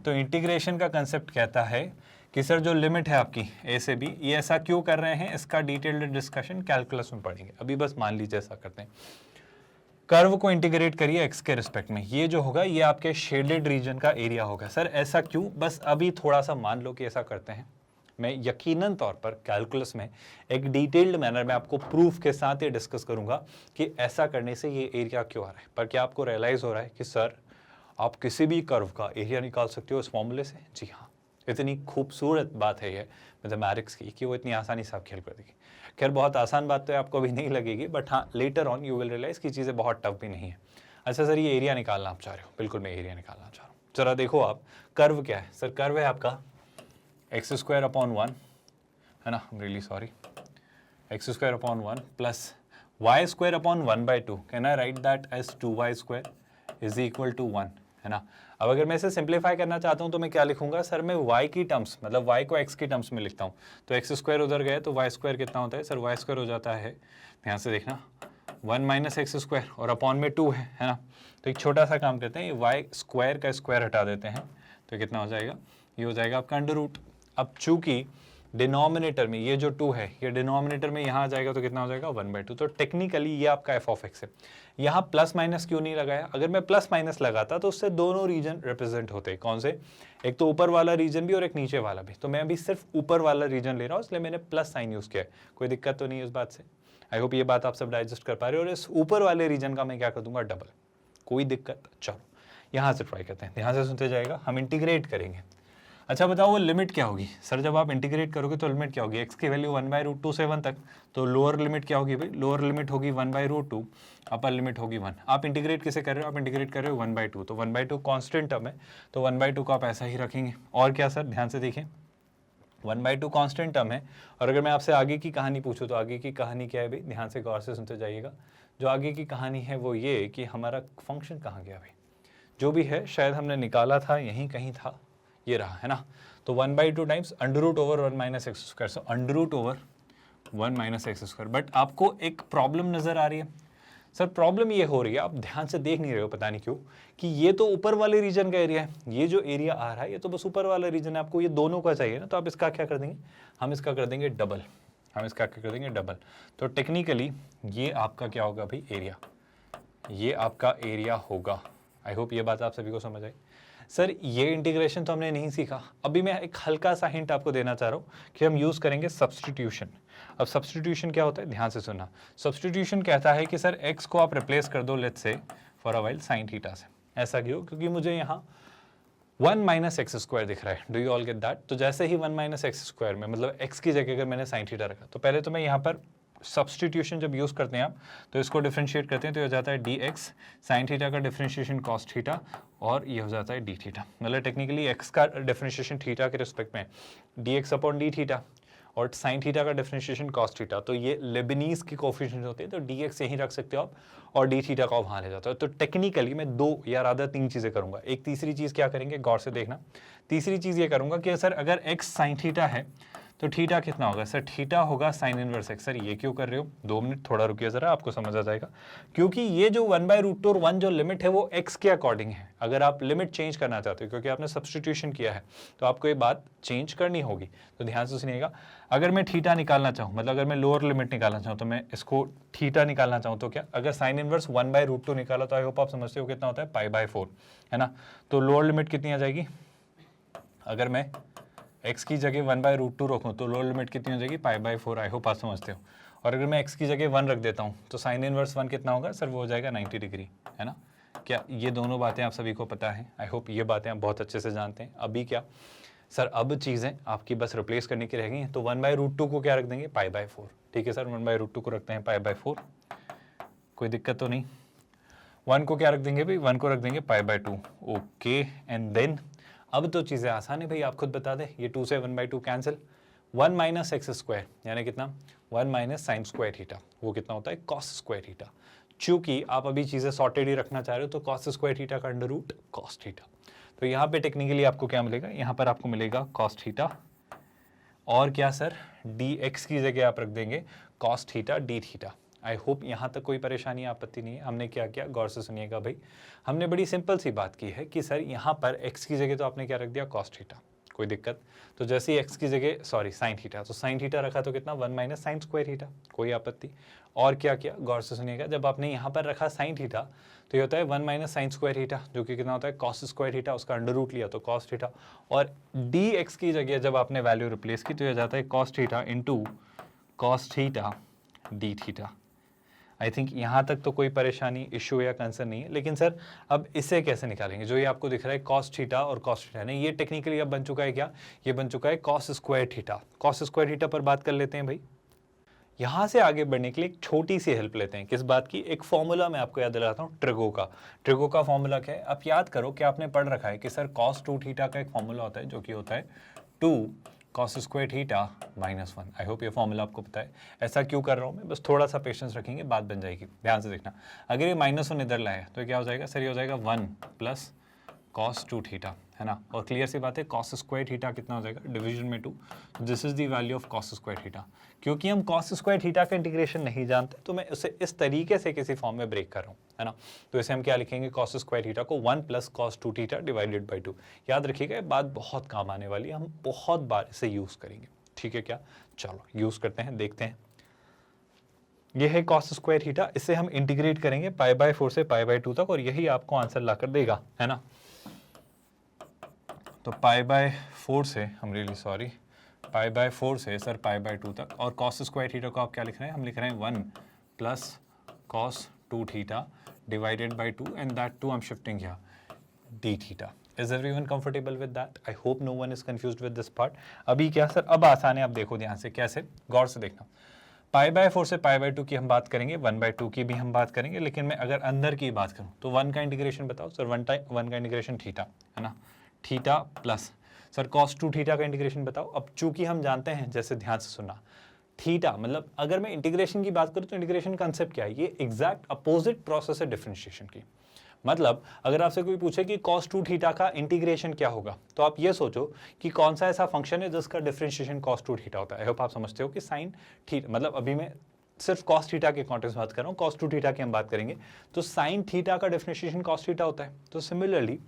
तो इंटीग्रेशन का कंसेप्ट कहता है कि सर जो लिमिट है आपकी a से b, ये ऐसा क्यों कर रहे हैं, इसका डिटेल्ड डिस्कशन कैलकुलस में पढ़ेंगे। अभी बस मान लीजिए ऐसा करते हैं, कर्व को इंटीग्रेट करिए x के रिस्पेक्ट में, ये जो होगा ये आपके शेडेड रीजन का एरिया होगा। सर ऐसा क्यों? बस अभी थोड़ा सा मान लो कि ऐसा करते हैं, मैं यकीनन तौर पर कैलकुलस में एक डिटेल्ड मैनर में आपको प्रूफ के साथ ये डिस्कस करूंगा कि ऐसा करने से ये एरिया क्यों आ रहा है। पर क्या आपको रियलाइज हो रहा है कि सर आप किसी भी कर्व का एरिया निकाल सकते हो इस फॉर्मूले से? जी हाँ, इतनी खूबसूरत बात है ये मैथमेटिक्स की कि वो इतनी आसानी से आप खेल कर देगी। खैर बहुत आसान बात तो आपको अभी नहीं लगेगी, बट हाँ later on you will realise कि चीज़ें बहुत टफ भी नहीं है। अच्छा सर ये एरिया निकालना आप चाह रहे हो? बिल्कुल मैं एरिया निकालना चाह रहा हूँ। जरा देखो आप, कर्व क्या है सर? कर्व है आपका x²/1, है ना, really sorry, x²/1 plus y²/1/2, can I write that as 2y² is equal to 1, है ना। अब अगर मैं इसे सिंप्लीफाई करना चाहता हूँ तो मैं क्या लिखूंगा सर? मैं y की टर्म्स, मतलब y को x की टर्म्स में लिखता हूँ, तो x² उधर गए तो y² कितना होता है सर? y² हो जाता है, ध्यान से देखना, 1 - x² और अपॉन में 2 है ना। तो एक छोटा सा काम करते हैं, ये y² का स्क्वायर हटा देते हैं, तो कितना हो जाएगा? ये हो जाएगा आपका अंडर रूट। अब चूंकि डिनोमिनेटर में ये जो 2 है, ये डिनोमिनेटर में यहाँ आ जाएगा तो कितना हो जाएगा? 1/2। तो टेक्निकली ये आपका f(x) है। यहाँ प्लस माइनस क्यों नहीं लगाया? अगर मैं प्लस माइनस लगाता तो उससे दोनों रीजन रिप्रेजेंट होते। कौन से? एक तो ऊपर वाला रीजन भी और एक नीचे वाला भी। तो मैं अभी सिर्फ ऊपर वाला रीजन ले रहा हूँ, इसलिए मैंने प्लस साइन यूज किया है। कोई दिक्कत तो नहीं है इस बात से? आई होप ये बात आप सब डाइजेस्ट कर पा रहे हो। और इस ऊपर वाले रीजन का मैं क्या कर दूंगा? डबल। कोई दिक्कत? चलो यहाँ से ट्राई करते हैं, ध्यान से सुनते जाएगा। हम इंटीग्रेट करेंगे। अच्छा बताओ वो लिमिट क्या होगी सर? जब आप इंटीग्रेट करोगे तो लिमिट क्या होगी? x की वैल्यू 1/√2 से 1 तक, तो लोअर लिमिट क्या होगी भाई? लोअर लिमिट होगी 1/√2, अपर लिमिट होगी 1। आप इंटीग्रेट किसे कर रहे हो? आप इंटीग्रेट कर रहे हो 1/2, तो 1/2 कांस्टेंट टर्म है, तो 1/2 को आप ऐसा ही रखेंगे। और क्या सर? ध्यान से देखिए, 1/2 कांस्टेंट टर्म है। और अगर मैं आपसे आगे की कहानी पूछूं तो आगे की कहानी क्या है भाई? ध्यान से गौर से सुनते जाइएगा। जो आगे की कहानी है वो ये कि हमारा फंक्शन कहाँ गया भाई? जो भी है शायद हमने निकाला था, यहीं कहीं था, ये रहा, है ना। तो 1/2 times √1 - x², so √1 - x²। But आपको एक प्रॉब्लम नजर आ रही है सर? प्रॉब्लम ये हो रही है, आप ध्यान से देख नहीं रहे हो, पता नहीं क्यों, कि ये तो ऊपर वाले रीजन का एरिया है, ये जो एरिया आ रहा है ये तो बस ऊपर वाला रीजन है, आपको ये दोनों का चाहिए ना। तो आप इसका क्या कर देंगे? हम इसका कर देंगे डबल। हम इसका क्या कर देंगे? डबल। तो टेक्निकली ये आपका क्या होगा भाई? एरिया। ये आपका एरिया होगा। आई होप ये बात आप सभी को समझ आई। सर ये इंटीग्रेशन तो हमने नहीं सीखा। अभी मैं एक हल्का सा हिंट आपको देना चाह रहा हूँ कि हम यूज़ करेंगे सब्सटीट्यूशन। अब सब्सटीट्यूशन क्या होता है? ध्यान से सुनना। सब्सटीट्यूशन कहता है कि सर x को आप रिप्लेस कर दो let's say for a while sin theta से। ऐसा क्यों? क्योंकि मुझे यहाँ 1 - x² दिख रहा है। Do you all get that? तो जैसे ही 1 - x² में, मतलब x की जगह अगर मैंने sin थीटा रखा, तो पहले तो मैं यहाँ पर सब्सटीट्यूशन जब यूज़ करते हैं आप, तो इसको डिफरेंशिएट करते हैं तो ये हो जाता है dx sin थीटा का डिफरेंशिएशन cos थीटा, और ये हो जाता है d थीटा। मतलब टेक्निकली x का डिफरेंशिएशन थीटा के रिस्पेक्ट में dx/d थीटा, और sin थीटा का डिफरेंशिएशन cos थीटा। तो ये लेबनीज की कोफिशिएंट होते हैं, तो dx यहीं रख सकते हो आप और d थीटा को वहाँ ले जाता है। तो टेक्निकली मैं 2 या रादर 3 चीज़ें करूँगा। एक तीसरी चीज़ क्या करेंगे? गौर से देखना। तीसरी चीज़ ये करूँगा कि सर अगर x sin थीटा है तो थीटा कितना होगा सर? थीटा होगा साइन इनवर्स एक्स। सर ये क्यों कर रहे हो? 2 मिनट थोड़ा रुकिए ज़रा, आपको समझ आ जाएगा। क्योंकि ये जो 1/√2 और 1 जो लिमिट है वो एक्स के अकॉर्डिंग है। अगर आप लिमिट चेंज करना चाहते हो, क्योंकि आपने सब्सटीट्यूशन किया है, तो आपको ये बात चेंज करनी होगी। तो ध्यान से सुनिएगा, अगर मैं थीटा निकालना चाहूँ, मतलब अगर मैं लोअर लिमिट निकालना चाहूँ, तो मैं इसको थीटा निकालना चाहूँ तो क्या, अगर साइन इनवर्स 1/√2 निकाला तो आई होप आप समझते हो कितना होता है, π/4, है ना। तो लोअर लिमिट कितनी आ जाएगी? अगर मैं x की जगह 1/√2 रखूँ तो लोअर लिमिट कितनी हो जाएगी? π/4। आई होप आप समझते हो। और अगर मैं x की जगह 1 रख देता हूँ तो साइन इनवर्स 1 कितना होगा सर? वो हो जाएगा 90 डिग्री, है ना। क्या ये दोनों बातें आप सभी को पता है? आई होप ये बातें आप बहुत अच्छे से जानते हैं। अभी क्या सर, अब चीज़ें आपकी बस रिप्लेस करने की रह गई हैं। तो 1/√2 को क्या रख देंगे? π/4। ठीक है सर, 1/√2 को रखते हैं π/4, कोई दिक्कत तो नहीं। 1 को क्या रख देंगे भाई? 1 को रख देंगे π/2। ओके, एंड देन अब तो चीज़ें आसान है भाई, आप खुद बता दें। ये 2 से 1/2 कैंसिल, 1 माइनस एक्स स्क्वायर यानी कितना? 1 माइनस साइन स्क्वायर थीटा, वो कितना होता है? Cos square theta. चूंकि आप अभी चीज़ें सॉर्टेड ही रखना चाह रहे हो तो कॉस स्क्वायर थीटा का अंडर रूट कॉस थीटा। तो यहाँ पे टेक्निकली आपको क्या मिलेगा? यहाँ पर आपको मिलेगा कॉस थीटा, और क्या सर? डी एक्स की जगह आप रख देंगे कॉस थीटा डी थीटा। आई होप यहाँ तक कोई परेशानी आपत्ति नहीं है। हमने क्या किया, गौर से सुनिएगा भाई, हमने बड़ी सिंपल सी बात की है कि सर यहाँ पर x की जगह तो आपने क्या रख दिया? कॉस थीटा, कोई दिक्कत। तो जैसे ही x की जगह सॉरी साइन थीटा, तो साइन थीटा रखा तो कितना? 1 माइनस साइन स्क्वायर थीटा, कोई आपत्ति। और क्या किया, गौर से सुनिएगा, जब आपने यहाँ पर रखा साइन थीटा तो ये होता है 1 माइनस साइन स्क्वायर थीटा, जो कि कितना होता है? कॉस स्क्वायर थीटा, उसका अंडर रूट लिया तो कॉस थीटा। और डी एक्स की जगह जब आपने वैल्यू रिप्लेस की तो यह जाता है cos theta into cos theta D theta. I think यहाँ तक तो कोई परेशानी, इशू या कंसर्न नहीं है। लेकिन सर अब इसे कैसे निकालेंगे? जो ये आपको दिख रहा है कॉस थीटा और कॉस थीटा, नहीं ये टेक्निकली अब बन चुका है क्या? ये बन चुका है cos square theta. Cos square theta पर बात कर लेते हैं भाई। यहाँ से आगे बढ़ने के लिए एक छोटी सी हेल्प लेते हैं। किस बात की? एक फॉर्मूला मैं आपको याद दिलाता हूँ, ट्रिगो का। ट्रिगो का फॉर्मूला क्या है? आप याद करो कि आपने पढ़ रखा है कि सर cos 2 थीटा का एक फॉर्मूला होता है जो कि होता है 2 cos square theta -1। I hope ये फॉर्मूला आपको पता है। ऐसा क्यों कर रहा हूँ मैं? बस थोड़ा सा पेशेंस रखेंगे, बात बन जाएगी। ध्यान से देखना, अगर ये -1 इधर लाए तो क्या हो जाएगा सर? ये हो जाएगा 1 प्लस cos 2 थीटा, है ना। और क्लियर सी बात है, cos स्क्वायर थीटा कितना हो जाएगा? डिवीजन में 2। This is the value of cos square theta. क्योंकि हम cos स्क्वायर थीटा का इंटीग्रेशन नहीं जानते तो मैं उसे इस तरीके से किसी फॉर्म में ब्रेक कर रहा हूँ, है ना। तो इसे हम क्या लिखेंगे? cos स्क्वायर थीटा को 1 plus cos 2 theta divided by 2। याद रखिएगा, ये बात बहुत काम आने वाली है, हम बहुत बार इसे यूज़ करेंगे। ठीक है क्या? चलो यूज़ करते हैं, देखते हैं। ये है cos स्क्वायर थीटा, इसे हम इंटीग्रेट करेंगे π/4 से π/2 तक, और यही आपको आंसर लाकर देगा, है ना। तो π/4 से, हम रियली सॉरी, π/4 से सर π/2 तक, और cos स्क्वायर थीटा को आप क्या लिख रहे हैं? हम लिख रहे हैं 1 plus cos 2 theta divided by 2, and that 2 I am shifting here d theta. Is everyone comfortable with that? I hope no one is confused with this part. अभी क्या सर? अब आसान है, आप देखो ध्यान से कैसे, गौर से देखना। π/4 से π/2 की हम बात करेंगे, 1/2 की भी हम बात करेंगे, लेकिन मैं अगर अंदर की बात करूं तो 1 का इंटीग्रेशन बताओ सर। 1 का इंटीग्रेशन थीटा, है ना, theta plus sir cos 2 theta का इंटीग्रेशन बताओ। अब चूंकि हम जानते हैं, जैसे ध्यान से सुनना, थीटा मतलब अगर मैं इंटीग्रेशन की बात करूं तो इंटीग्रेशन कंसेप्ट क्या है? ये एग्जैक्ट अपोजिट प्रोसेस है डिफरेंशिएशन की। मतलब अगर आपसे कोई पूछे कि cos 2 थीटा का इंटीग्रेशन क्या होगा, तो आप ये सोचो कि कौन सा ऐसा फंक्शन है जिसका डिफरेंशिएशन cos 2 थीटा होता है। आई होप आप समझते हो कि साइन थीटा, मतलब अभी मैं सिर्फ cos थीटा के कॉन्टेक्स्ट में बात कर रहा हूँ, cos 2 थीटा की हम बात करेंगे तो साइन थीटा का डिफरेंशिएशन cos थीटा होता है। तो सिमिलरली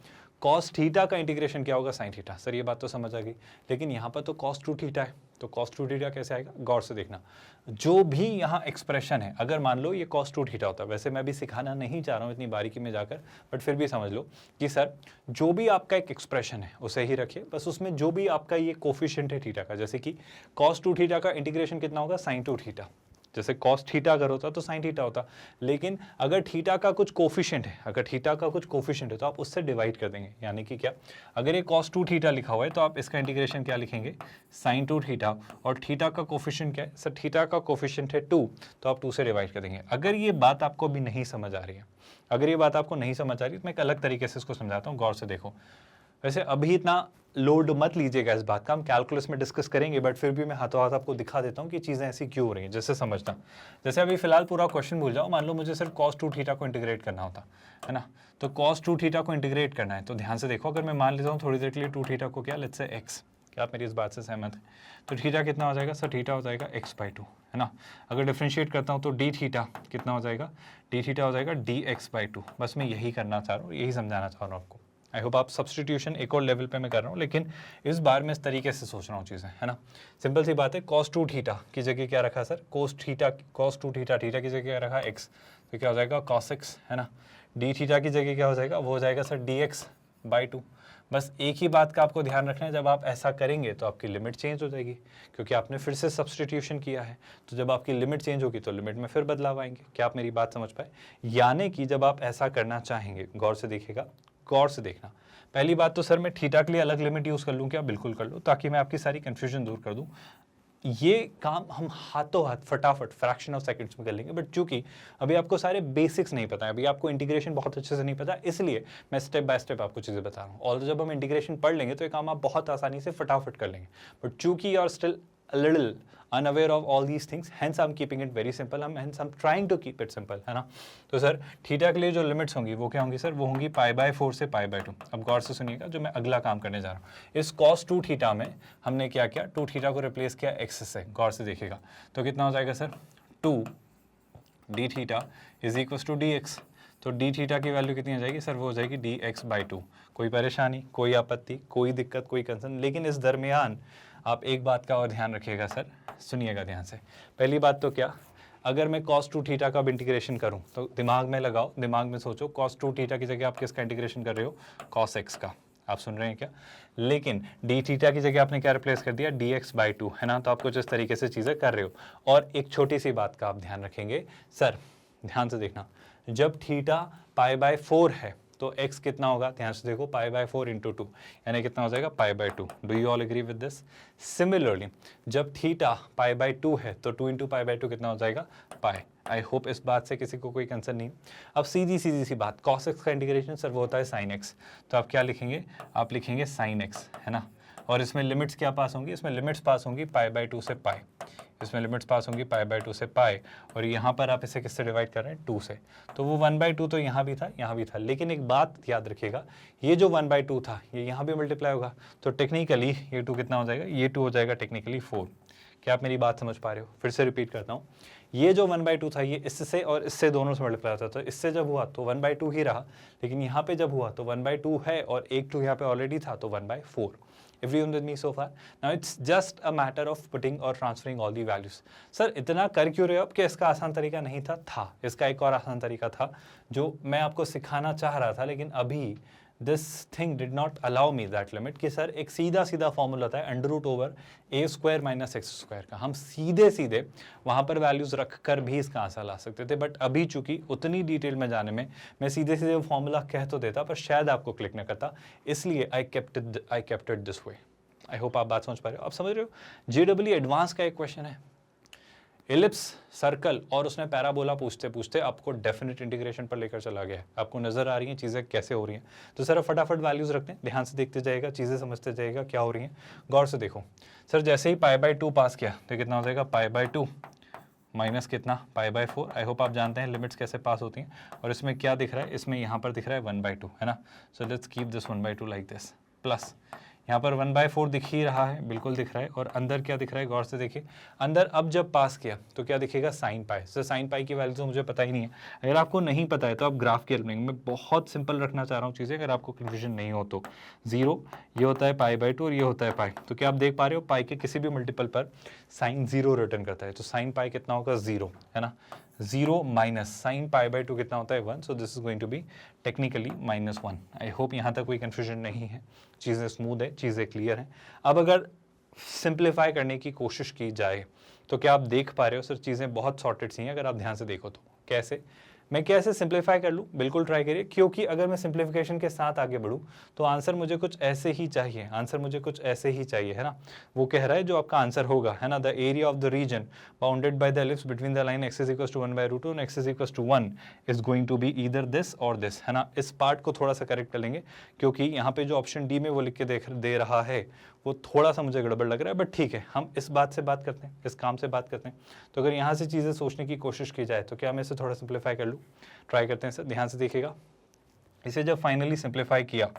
cos थीटा का इंटीग्रेशन क्या होगा? Sine theta. सर ये बात तो समझ आ गई, लेकिन यहाँ पर तो cos 2 थीटा है, तो cos 2 थीटा कैसे आएगा? गौर से देखना, जो भी यहाँ एक्सप्रेशन है, अगर मान लो ये cos 2 थीटा होता है, वैसे मैं भी सिखाना नहीं चाह रहा हूँ इतनी बारीकी में जाकर, बट फिर भी समझ लो कि सर जो भी आपका एक एक्सप्रेशन है उसे ही रखिए, बस उसमें जो भी आपका ये कोफिशिएंट है थीटा का, जैसे कि cos 2 थीटा का इंटीग्रेशन कितना होगा? sin 2 theta. जैसे cos थीटा अगर होता तो sin थीटा होता, लेकिन अगर थीटा का कुछ कोफिशिएंट है, अगर थीटा का कुछ कोफिशिएंट है तो आप उससे डिवाइड कर देंगे। यानी कि क्या, अगर ये cos 2 थीटा लिखा हुआ है तो आप इसका इंटीग्रेशन क्या लिखेंगे? sin 2 theta. और थीटा का कोफिशिएंट क्या है? सर थीटा का कोफिशिएंट है 2, तो आप 2 से डिवाइड कर देंगे। अगर ये बात आपको भी नहीं समझ आ रही है, अगर ये बात आपको नहीं समझ आ रही है तो मैं एक अलग तरीके से इसको समझाता हूँ, गौर से देखो। वैसे अभी इतना लोड मत लीजिएगा इस बात का, हम कैलकुलस में डिस्कस करेंगे, बट फिर भी मैं हाथों हाथ आपको दिखा देता हूँ कि चीज़ें ऐसी क्यों हो रही हैं, जैसे समझना। जैसे अभी फिलहाल पूरा क्वेश्चन भूल जाओ, मान लो मुझे सिर्फ cos 2 थीटा को इंटीग्रेट करना होता है ना, तो cos 2 थीटा को इंटीग्रेट करना है तो ध्यान से देखो, अगर मैं मान लेता हूँ थोड़ी देर के लिए 2 थीटा को क्या, लेट्स से x, क्या आप मेरी इस बात से सहमत हैं? तो थीटा कितना हो जाएगा सर? थीटा हो जाएगा x/2, है ना। अगर डिफ्रेंशिएट करता हूँ तो डी थीटा कितना हो जाएगा? डी थीटा हो जाएगा dx/2। बस मैं यही करना चाह रहा हूँ, यही समझाना चाह रहा हूँ आपको। आई होप आप सब्सटीट्यूशन एक और लेवल पे मैं कर रहा हूँ, लेकिन इस बार मैं इस तरीके से सोच रहा हूँ चीज़ें, है ना। सिंपल सी बात है, cos 2 थीटा की जगह क्या रखा सर? cos 2 थीटा, थीटा की जगह क्या रखा? x, तो क्या हो जाएगा? cos x, है ना। d थीटा की जगह क्या हो जाएगा? वो हो जाएगा सर dx/2। बस एक ही बात का आपको ध्यान रखना है, जब आप ऐसा करेंगे तो आपकी लिमिट चेंज हो जाएगी, क्योंकि आपने फिर से सब्सटीट्यूशन किया है। तो जब आपकी लिमिट चेंज होगी तो लिमिट में फिर बदलाव आएंगे। क्या आप मेरी बात समझ पाए? यानी कि जब आप ऐसा करना चाहेंगे, गौर से देखिएगा, गौर से देखना। पहली बात तो सर मैं थीटा के लिए अलग लिमिट यूज़ कर लूँ क्या? बिल्कुल कर लो, ताकि मैं आपकी सारी कन्फ्यूजन दूर कर दूँ। ये काम हम हाथों हाथ फटाफट फ्रैक्शन ऑफ सेकंड्स में कर लेंगे, बट चूंकि अभी आपको सारे बेसिक्स नहीं पता है, अभी आपको इंटीग्रेशन बहुत अच्छे से नहीं पता, इसलिए मैं स्टेप बाय स्टेप आपको चीज़ें बता रहा हूँ। और जब हम इंटीग्रेशन पढ़ लेंगे तो ये काम आप बहुत आसानी से फटाफट कर लेंगे, बट चूंकि you are still a little unaware of all these things, hence I'm keeping it very simple, hence I'm trying to keep it simple, है ना। तो सर थीटा के लिए जो लिमिट्स होंगी वो क्या होंगी सर? वो होंगी π/4 से π/2। अब गौर से सुनिएगा जो मैं अगला काम करने जा रहा हूँ। इस cos 2 थीटा में हमने क्या किया? 2 थीटा को रिप्लेस किया x से। गौर से देखिएगा, तो कितना हो जाएगा sir? 2 d theta is equal to dx। तो d थीटा की वैल्यू कितनी हो जाएगी सर? वो हो जाएगी dx/2। कोई परेशानी, कोई आपत्ति, कोई दिक्कत, कोई कंसर्न? लेकिन इस दरमियान आप एक बात का और ध्यान रखिएगा सर, सुनिएगा ध्यान से। पहली बात तो क्या, अगर मैं cos 2 थीटा का इंटीग्रेशन करूं तो दिमाग में लगाओ, दिमाग में सोचो, cos 2 थीटा की जगह आप किसका इंटीग्रेशन कर रहे हो? cos x का। आप सुन रहे हैं क्या? लेकिन d थीटा की जगह आपने क्या रिप्लेस कर दिया? dx/2, है ना। तो आप कुछ इस तरीके से चीज़ें कर रहे हो। और एक छोटी सी बात का आप ध्यान रखेंगे सर, ध्यान से देखना, जब थीटा π/4 है तो x कितना होगा? ध्यान से देखो, π/4 इंटू 2, यानी कितना हो जाएगा? π/2। Do you all agree with this? Similarly जब थीटा π/2 है तो 2 इंटू π/2 कितना हो जाएगा? पाई। आई होप इस बात से किसी को कोई कंसर्न नहीं। अब सीधी सी बात, cos x का इंटीग्रेशन सर वो होता है sin x। तो आप क्या लिखेंगे? आप लिखेंगे sin x, है ना। और इसमें लिमिट्स क्या पास होंगी? इसमें लिमिट्स पास होंगी π/2 से पाई, इसमें लिमिट्स पास होंगी π/2 से पाई, और यहाँ पर आप इसे किससे डिवाइड कर रहे हैं? 2 से। तो वो 1/2 तो यहाँ भी था, यहाँ भी था, लेकिन एक बात याद रखिएगा, ये जो 1/2 था ये यहाँ भी मल्टीप्लाई होगा, तो टेक्निकली ये 2 कितना हो जाएगा? ये 2 हो जाएगा टेक्निकली 4। क्या आप मेरी बात समझ पा रहे हो? फिर से रिपीट करता हूँ, ये जो 1/2 था ये इससे और इससे दोनों से मल्टीप्लाई होता, तो इससे जब हुआ तो 1/2 ही रहा, लेकिन यहाँ पे जब हुआ तो 1/2 है और एक 2 यहाँ पे ऑलरेडी था, तो 1/4। Everyone with me so far? Now it's just a matter of putting or transferring all the values. Sir इतना कर क्यों रहे हो? अब क्या इसका आसान तरीका नहीं था? था। इसका एक और आसान तरीका था जो मैं आपको सिखाना चाह रहा था, लेकिन अभी this thing did not allow me that limit, कि सर एक सीधा फॉर्मूला था √a² माइनस x² का, हम सीधे वहाँ पर वैल्यूज़ रख कर भी इसका आंसर ला सकते थे, बट अभी चूंकि उतनी डिटेल में जाने में मैं सीधे फॉर्मूला कह तो देता पर शायद आपको क्लिक न करता, इसलिए I kept it this way. I hope आप बात समझ पा रहे हो, आप समझ रहे हो। JEE एडवांस का एक क्वेश्चन है, एलिप्स, सर्कल और उसमें पैराबोला पूछते पूछते आपको डेफिनेट इंटीग्रेशन पर लेकर चला गया है। आपको नजर आ रही हैं चीज़ें कैसे हो रही हैं? तो सर फटाफट वैल्यूज़ रखते हैं, ध्यान से देखते जाइएगा, चीज़ें समझते जाइएगा क्या हो रही हैं। गौर से देखो सर, जैसे ही π/2 पास किया तो कितना हो जाएगा? π/2 माइनस कितना? π/4। आई होप आप जानते हैं लिमिट्स कैसे पास होती हैं। और इसमें क्या दिख रहा है? इसमें यहाँ पर दिख रहा है 1/2, है ना। So let's keep this 1/2 like this, plus यहाँ पर 1/4 दिख ही रहा है, बिल्कुल दिख रहा है। और अंदर क्या दिख रहा है? गौर से देखिए, अंदर अब जब पास किया तो क्या दिखेगा? sin पाई। सर sin पाई की वैल्यू तो मुझे पता ही नहीं है। अगर आपको नहीं पता है तो आप ग्राफ के बनेंगे, मैं बहुत सिंपल रखना चाह रहा हूँ चीज़ें, अगर आपको कन्फ्यूजन नहीं हो तो। 0 ये होता है π/2 और ये होता है पाई। तो क्या आप देख पा रहे हो? पाई के किसी भी मल्टीपल पर sin 0 रिटर्न करता है, तो sin पाई कितना होगा? 0, है ना। 0 माइनस sin π/2 कितना होता है? 1। So this is going to be technically -1। I hope यहाँ तक कोई कन्फ्यूजन नहीं है, चीज़ें स्मूथ है, चीज़ें क्लियर हैं। अब अगर सिंप्लीफाई करने की कोशिश की जाए तो क्या आप देख पा रहे हो? सर चीज़ें बहुत सॉर्टेड सी हैं, अगर आप ध्यान से देखो तो। कैसे? मैं कैसे सिंप्लीफाई कर लूँ? बिल्कुल ट्राई करिए, क्योंकि अगर मैं सिंप्लीफिकेशन के साथ आगे बढ़ूँ तो आंसर मुझे कुछ ऐसे ही चाहिए, आंसर मुझे कुछ ऐसे ही चाहिए, है ना। वो कह रहा है जो आपका आंसर होगा, है ना, the area of the region bounded by the ellipse between the line x = 1/√2 and x = 1 is going to be either this or this, है ना। इस पार्ट को थोड़ा सा करेक्ट कर लेंगे, क्योंकि यहाँ पे जो ऑप्शन डी में वो लिख के दे रहा है वो थोड़ा सा मुझे गड़बड़ लग रहा है, बट ठीक है, हम इस बात से बात करते हैं, इस काम से बात करते हैं। तो अगर यहाँ से चीज़ें सोचने की कोशिश की जाए तो क्या मैं इसे थोड़ा सिंप्लीफाई कर लूँ? ट्राई करते हैं सर, ध्यान से देखिएगा। इसे जब फाइनली सिंप्लीफाई किया,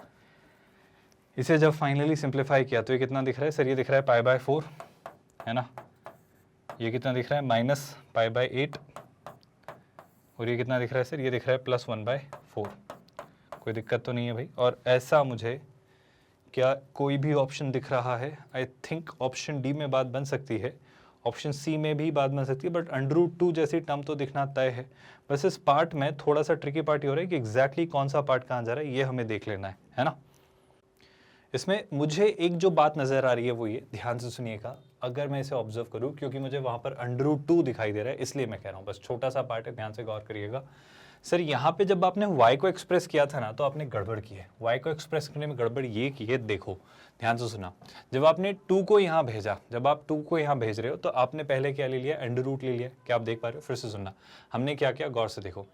इसे जब फाइनली सिंप्लीफाई किया तो ये कितना दिख रहा है सर, ये दिख रहा है π/4 है ना, ये कितना दिख रहा है -π/8, और ये कितना दिख रहा है सर, ये दिख रहा है +1/4। कोई दिक्कत तो नहीं है भाई। और ऐसा मुझे क्या कोई भी ऑप्शन दिख रहा है? आई थिंक ऑप्शन डी में बात बन सकती है, ऑप्शन सी में भी बात बन सकती है, बट √2 जैसी टर्म तो दिखना तय है। बस इस पार्ट में थोड़ा सा ट्रिकी पार्ट ये हो रहा है कि एग्जैक्टली कौन सा पार्ट कहाँ जा रहा है, ये हमें देख लेना है ना। इसमें मुझे एक जो बात नज़र आ रही है वो ये, ध्यान से सुनिएगा, अगर मैं इसे ऑब्जर्व करूँ, क्योंकि मुझे वहाँ पर √2 दिखाई दे रहा है इसलिए मैं कह रहा हूँ, बस छोटा सा पार्ट है, ध्यान से गौर करिएगा। सर यहाँ पे जब आपने y को एक्सप्रेस किया था ना, तो आपने गड़बड़ की है। y को एक्सप्रेस करने में गड़बड़ ये की है, देखो ध्यान से सुना, जब आपने 2 को यहाँ भेजा, जब आप 2 को यहाँ भेज रहे हो तो आपने पहले क्या ले लिया, √, ले लिया। क्या आप देख पा रहे हो? फिर से सुनना, हमने क्या किया, गौर से देखो,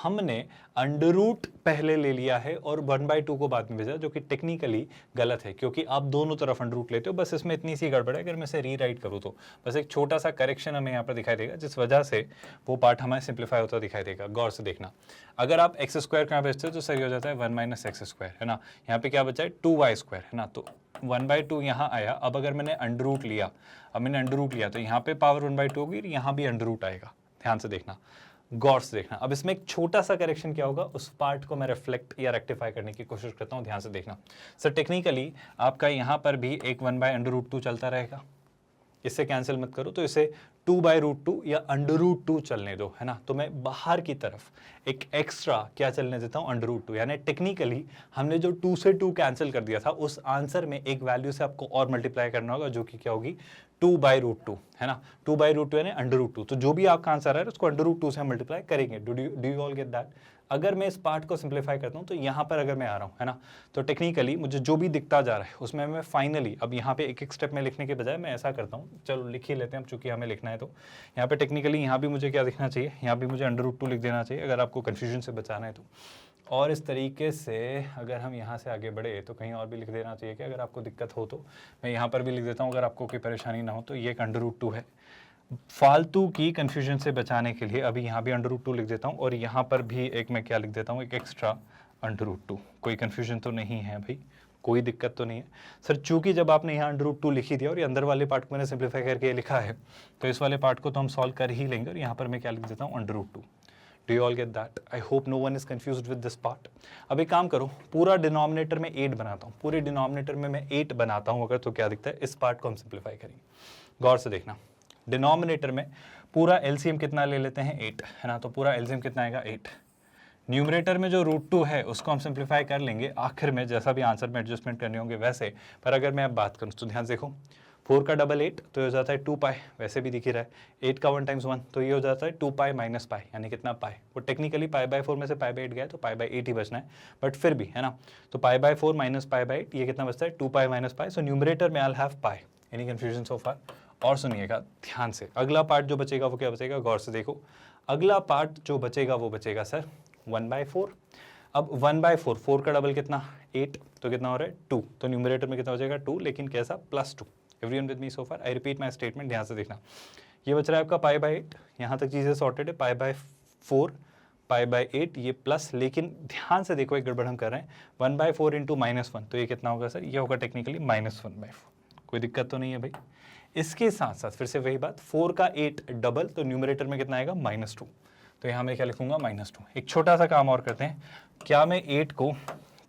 हमने √ पहले ले लिया है और 1/2 को बाद में भेजा, जो कि टेक्निकली गलत है, क्योंकि आप दोनों तरफ √ लेते हो। बस इसमें इतनी सी गड़बड़ है, अगर मैं इसे रीराइट करूँ तो बस एक छोटा सा करेक्शन हमें यहाँ पर दिखाई देगा, जिस वजह से वो पार्ट हमें सिंप्लीफाई होता दिखाई देगा। गौर से देखना, अगर आप x² को यहाँ भेजते हो तो सही हो जाता है 1 - x², है ना। यहाँ पे क्या बचा है, 2y², है ना, तो 1/2 यहाँ आया। अब अगर मैंने √ लिया, तो यहाँ पे पावर 1/2 होगी, यहाँ भी √ आएगा। ध्यान से देखना, गौर से देखना। अब इसमें एक छोटा सा करेक्शन क्या होगा, उस पार्ट को मैं रिफ्लेक्ट या रेक्टिफाई करने की कोशिश करता हूँ। ध्यान से देखना सर, टेक्निकली आपका यहाँ पर भी एक 1/√2 चलता रहेगा, इससे कैंसिल मत करो, तो इसे 2/√2 या √2 चलने दो, है ना। तो मैं बाहर की तरफ एक एक्स्ट्रा क्या चलने देता हूँ, √2, यानी टेक्निकली हमने जो 2 से 2 कैंसिल कर दिया था, उस आंसर में एक वैल्यू से आपको और मल्टीप्लाई करना होगा, जो कि क्या होगी, 2/√2, है ना। 2/√2 यानी √2, तो जो भी आपका आंसर है उसको √2 से हम मल्टीप्लाई करेंगे। Do you all get that? अगर मैं इस पार्ट को सिंप्लीफाई करता हूँ तो यहाँ पर अगर मैं आ रहा हूँ, है ना, तो टेक्निकली मुझे जो भी दिखता जा रहा है उसमें मैं फाइनली, अब यहाँ पे एक एक स्टेप में लिखने के बजाय मैं ऐसा करता हूँ, चलो लिख ही लेते हैं, अब चूंकि हमें लिखना है तो यहाँ पे टेक्निकली यहाँ भी मुझे क्या दिखना चाहिए, यहाँ भी मुझे √2 लिख देना चाहिए, अगर आपको कन्फ्यूजन से बचाना है तो। और इस तरीके से अगर हम यहाँ से आगे बढ़े तो कहीं और भी लिख देना चाहिए कि अगर आपको दिक्कत हो तो मैं यहाँ पर भी लिख देता हूँ, अगर आपको कोई परेशानी ना हो तो। ये एक √2 है, फालतू की कंफ्यूजन से बचाने के लिए अभी यहाँ भी √2 लिख देता हूँ, और यहाँ पर भी एक मैं क्या लिख देता हूँ, एक एक्स्ट्रा √2। कोई कंफ्यूजन तो नहीं है भाई, कोई दिक्कत तो नहीं है सर। चूंकि जब आपने यहाँ √2 लिख ही दिया और ये अंदर वाले पार्ट को मैंने सिंप्लीफाई करके लिखा है, तो इस वाले पार्ट को तो हम सॉल्व कर ही लेंगे, और यहाँ पर मैं क्या लिख देता हूँ, √2। Do you all get that? I hope no one is confused with this part. अब एक काम करो, पूरा डिनोमिनेटर में 8 बनाता हूँ, पूरे डिनोमिनेटर में मैं 8 बनाता हूँ अगर, तो क्या दिखता है, इस पार्ट को हम सिंप्लीफाई करेंगे। गौर से देखना, डिनोमिनेटर में पूरा एलसीएम कितना ले लेते हैं, 8, है ना, तो पूरा एलसीएम कितना आएगा, 8। न्यूमरेटर में जो √2 है उसको हम सिंप्लीफाई कर लेंगे आखिर में, जैसा भी आंसर में एडजस्टमेंट करने होंगे वैसे। पर अगर मैं अब बात करूँ तो ध्यान से देखो, 4 का डबल 8 तो ये हो जाता है 2π, वैसे भी दिख ही रहा है। 8 का 1 × 1 तो ये हो जाता है 2π - π, यानी कितना, π। वो टेक्निकली π/4 में से π/8 गया तो π/8 ही बचना है, बट फिर भी, है ना, तो π/4 - π/8, ये कितना बचता है, 2π - π। सो न्यूमरेटर में I will have π। Any confusion so far? और सुनिएगा ध्यान से, अगला पार्ट जो बचेगा वो क्या बचेगा, गौर से देखो, अगला पार्ट जो बचेगा वो बचेगा सर 1/4। अब 1/4, 4 का डबल कितना, 8, तो कितना हो रहा है, 2। तो न्यूमरेटर में कितना हो जाएगा, 2, लेकिन कैसा, +2। Everyone with me so far? I repeat my statement, ध्यान से देखना। ये बच रहा है आपका π/8, यहाँ तक चीज़ें सॉर्टेड है, π/4, π/8, ये प्लस, लेकिन ध्यान से देखो एक गड़बड़ हम कर रहे हैं, 1/4 × -1, तो ये कितना होगा सर, ये होगा टेक्निकली -1/4। कोई दिक्कत तो नहीं है भाई। इसके साथ साथ फिर से वही बात, 4 का 8 डबल, तो न्यूमरेटर में कितना आएगा, -2। तो यहाँ मैं क्या लिखूंगा, -2। एक छोटा सा काम और करते हैं, क्या मैं 8 को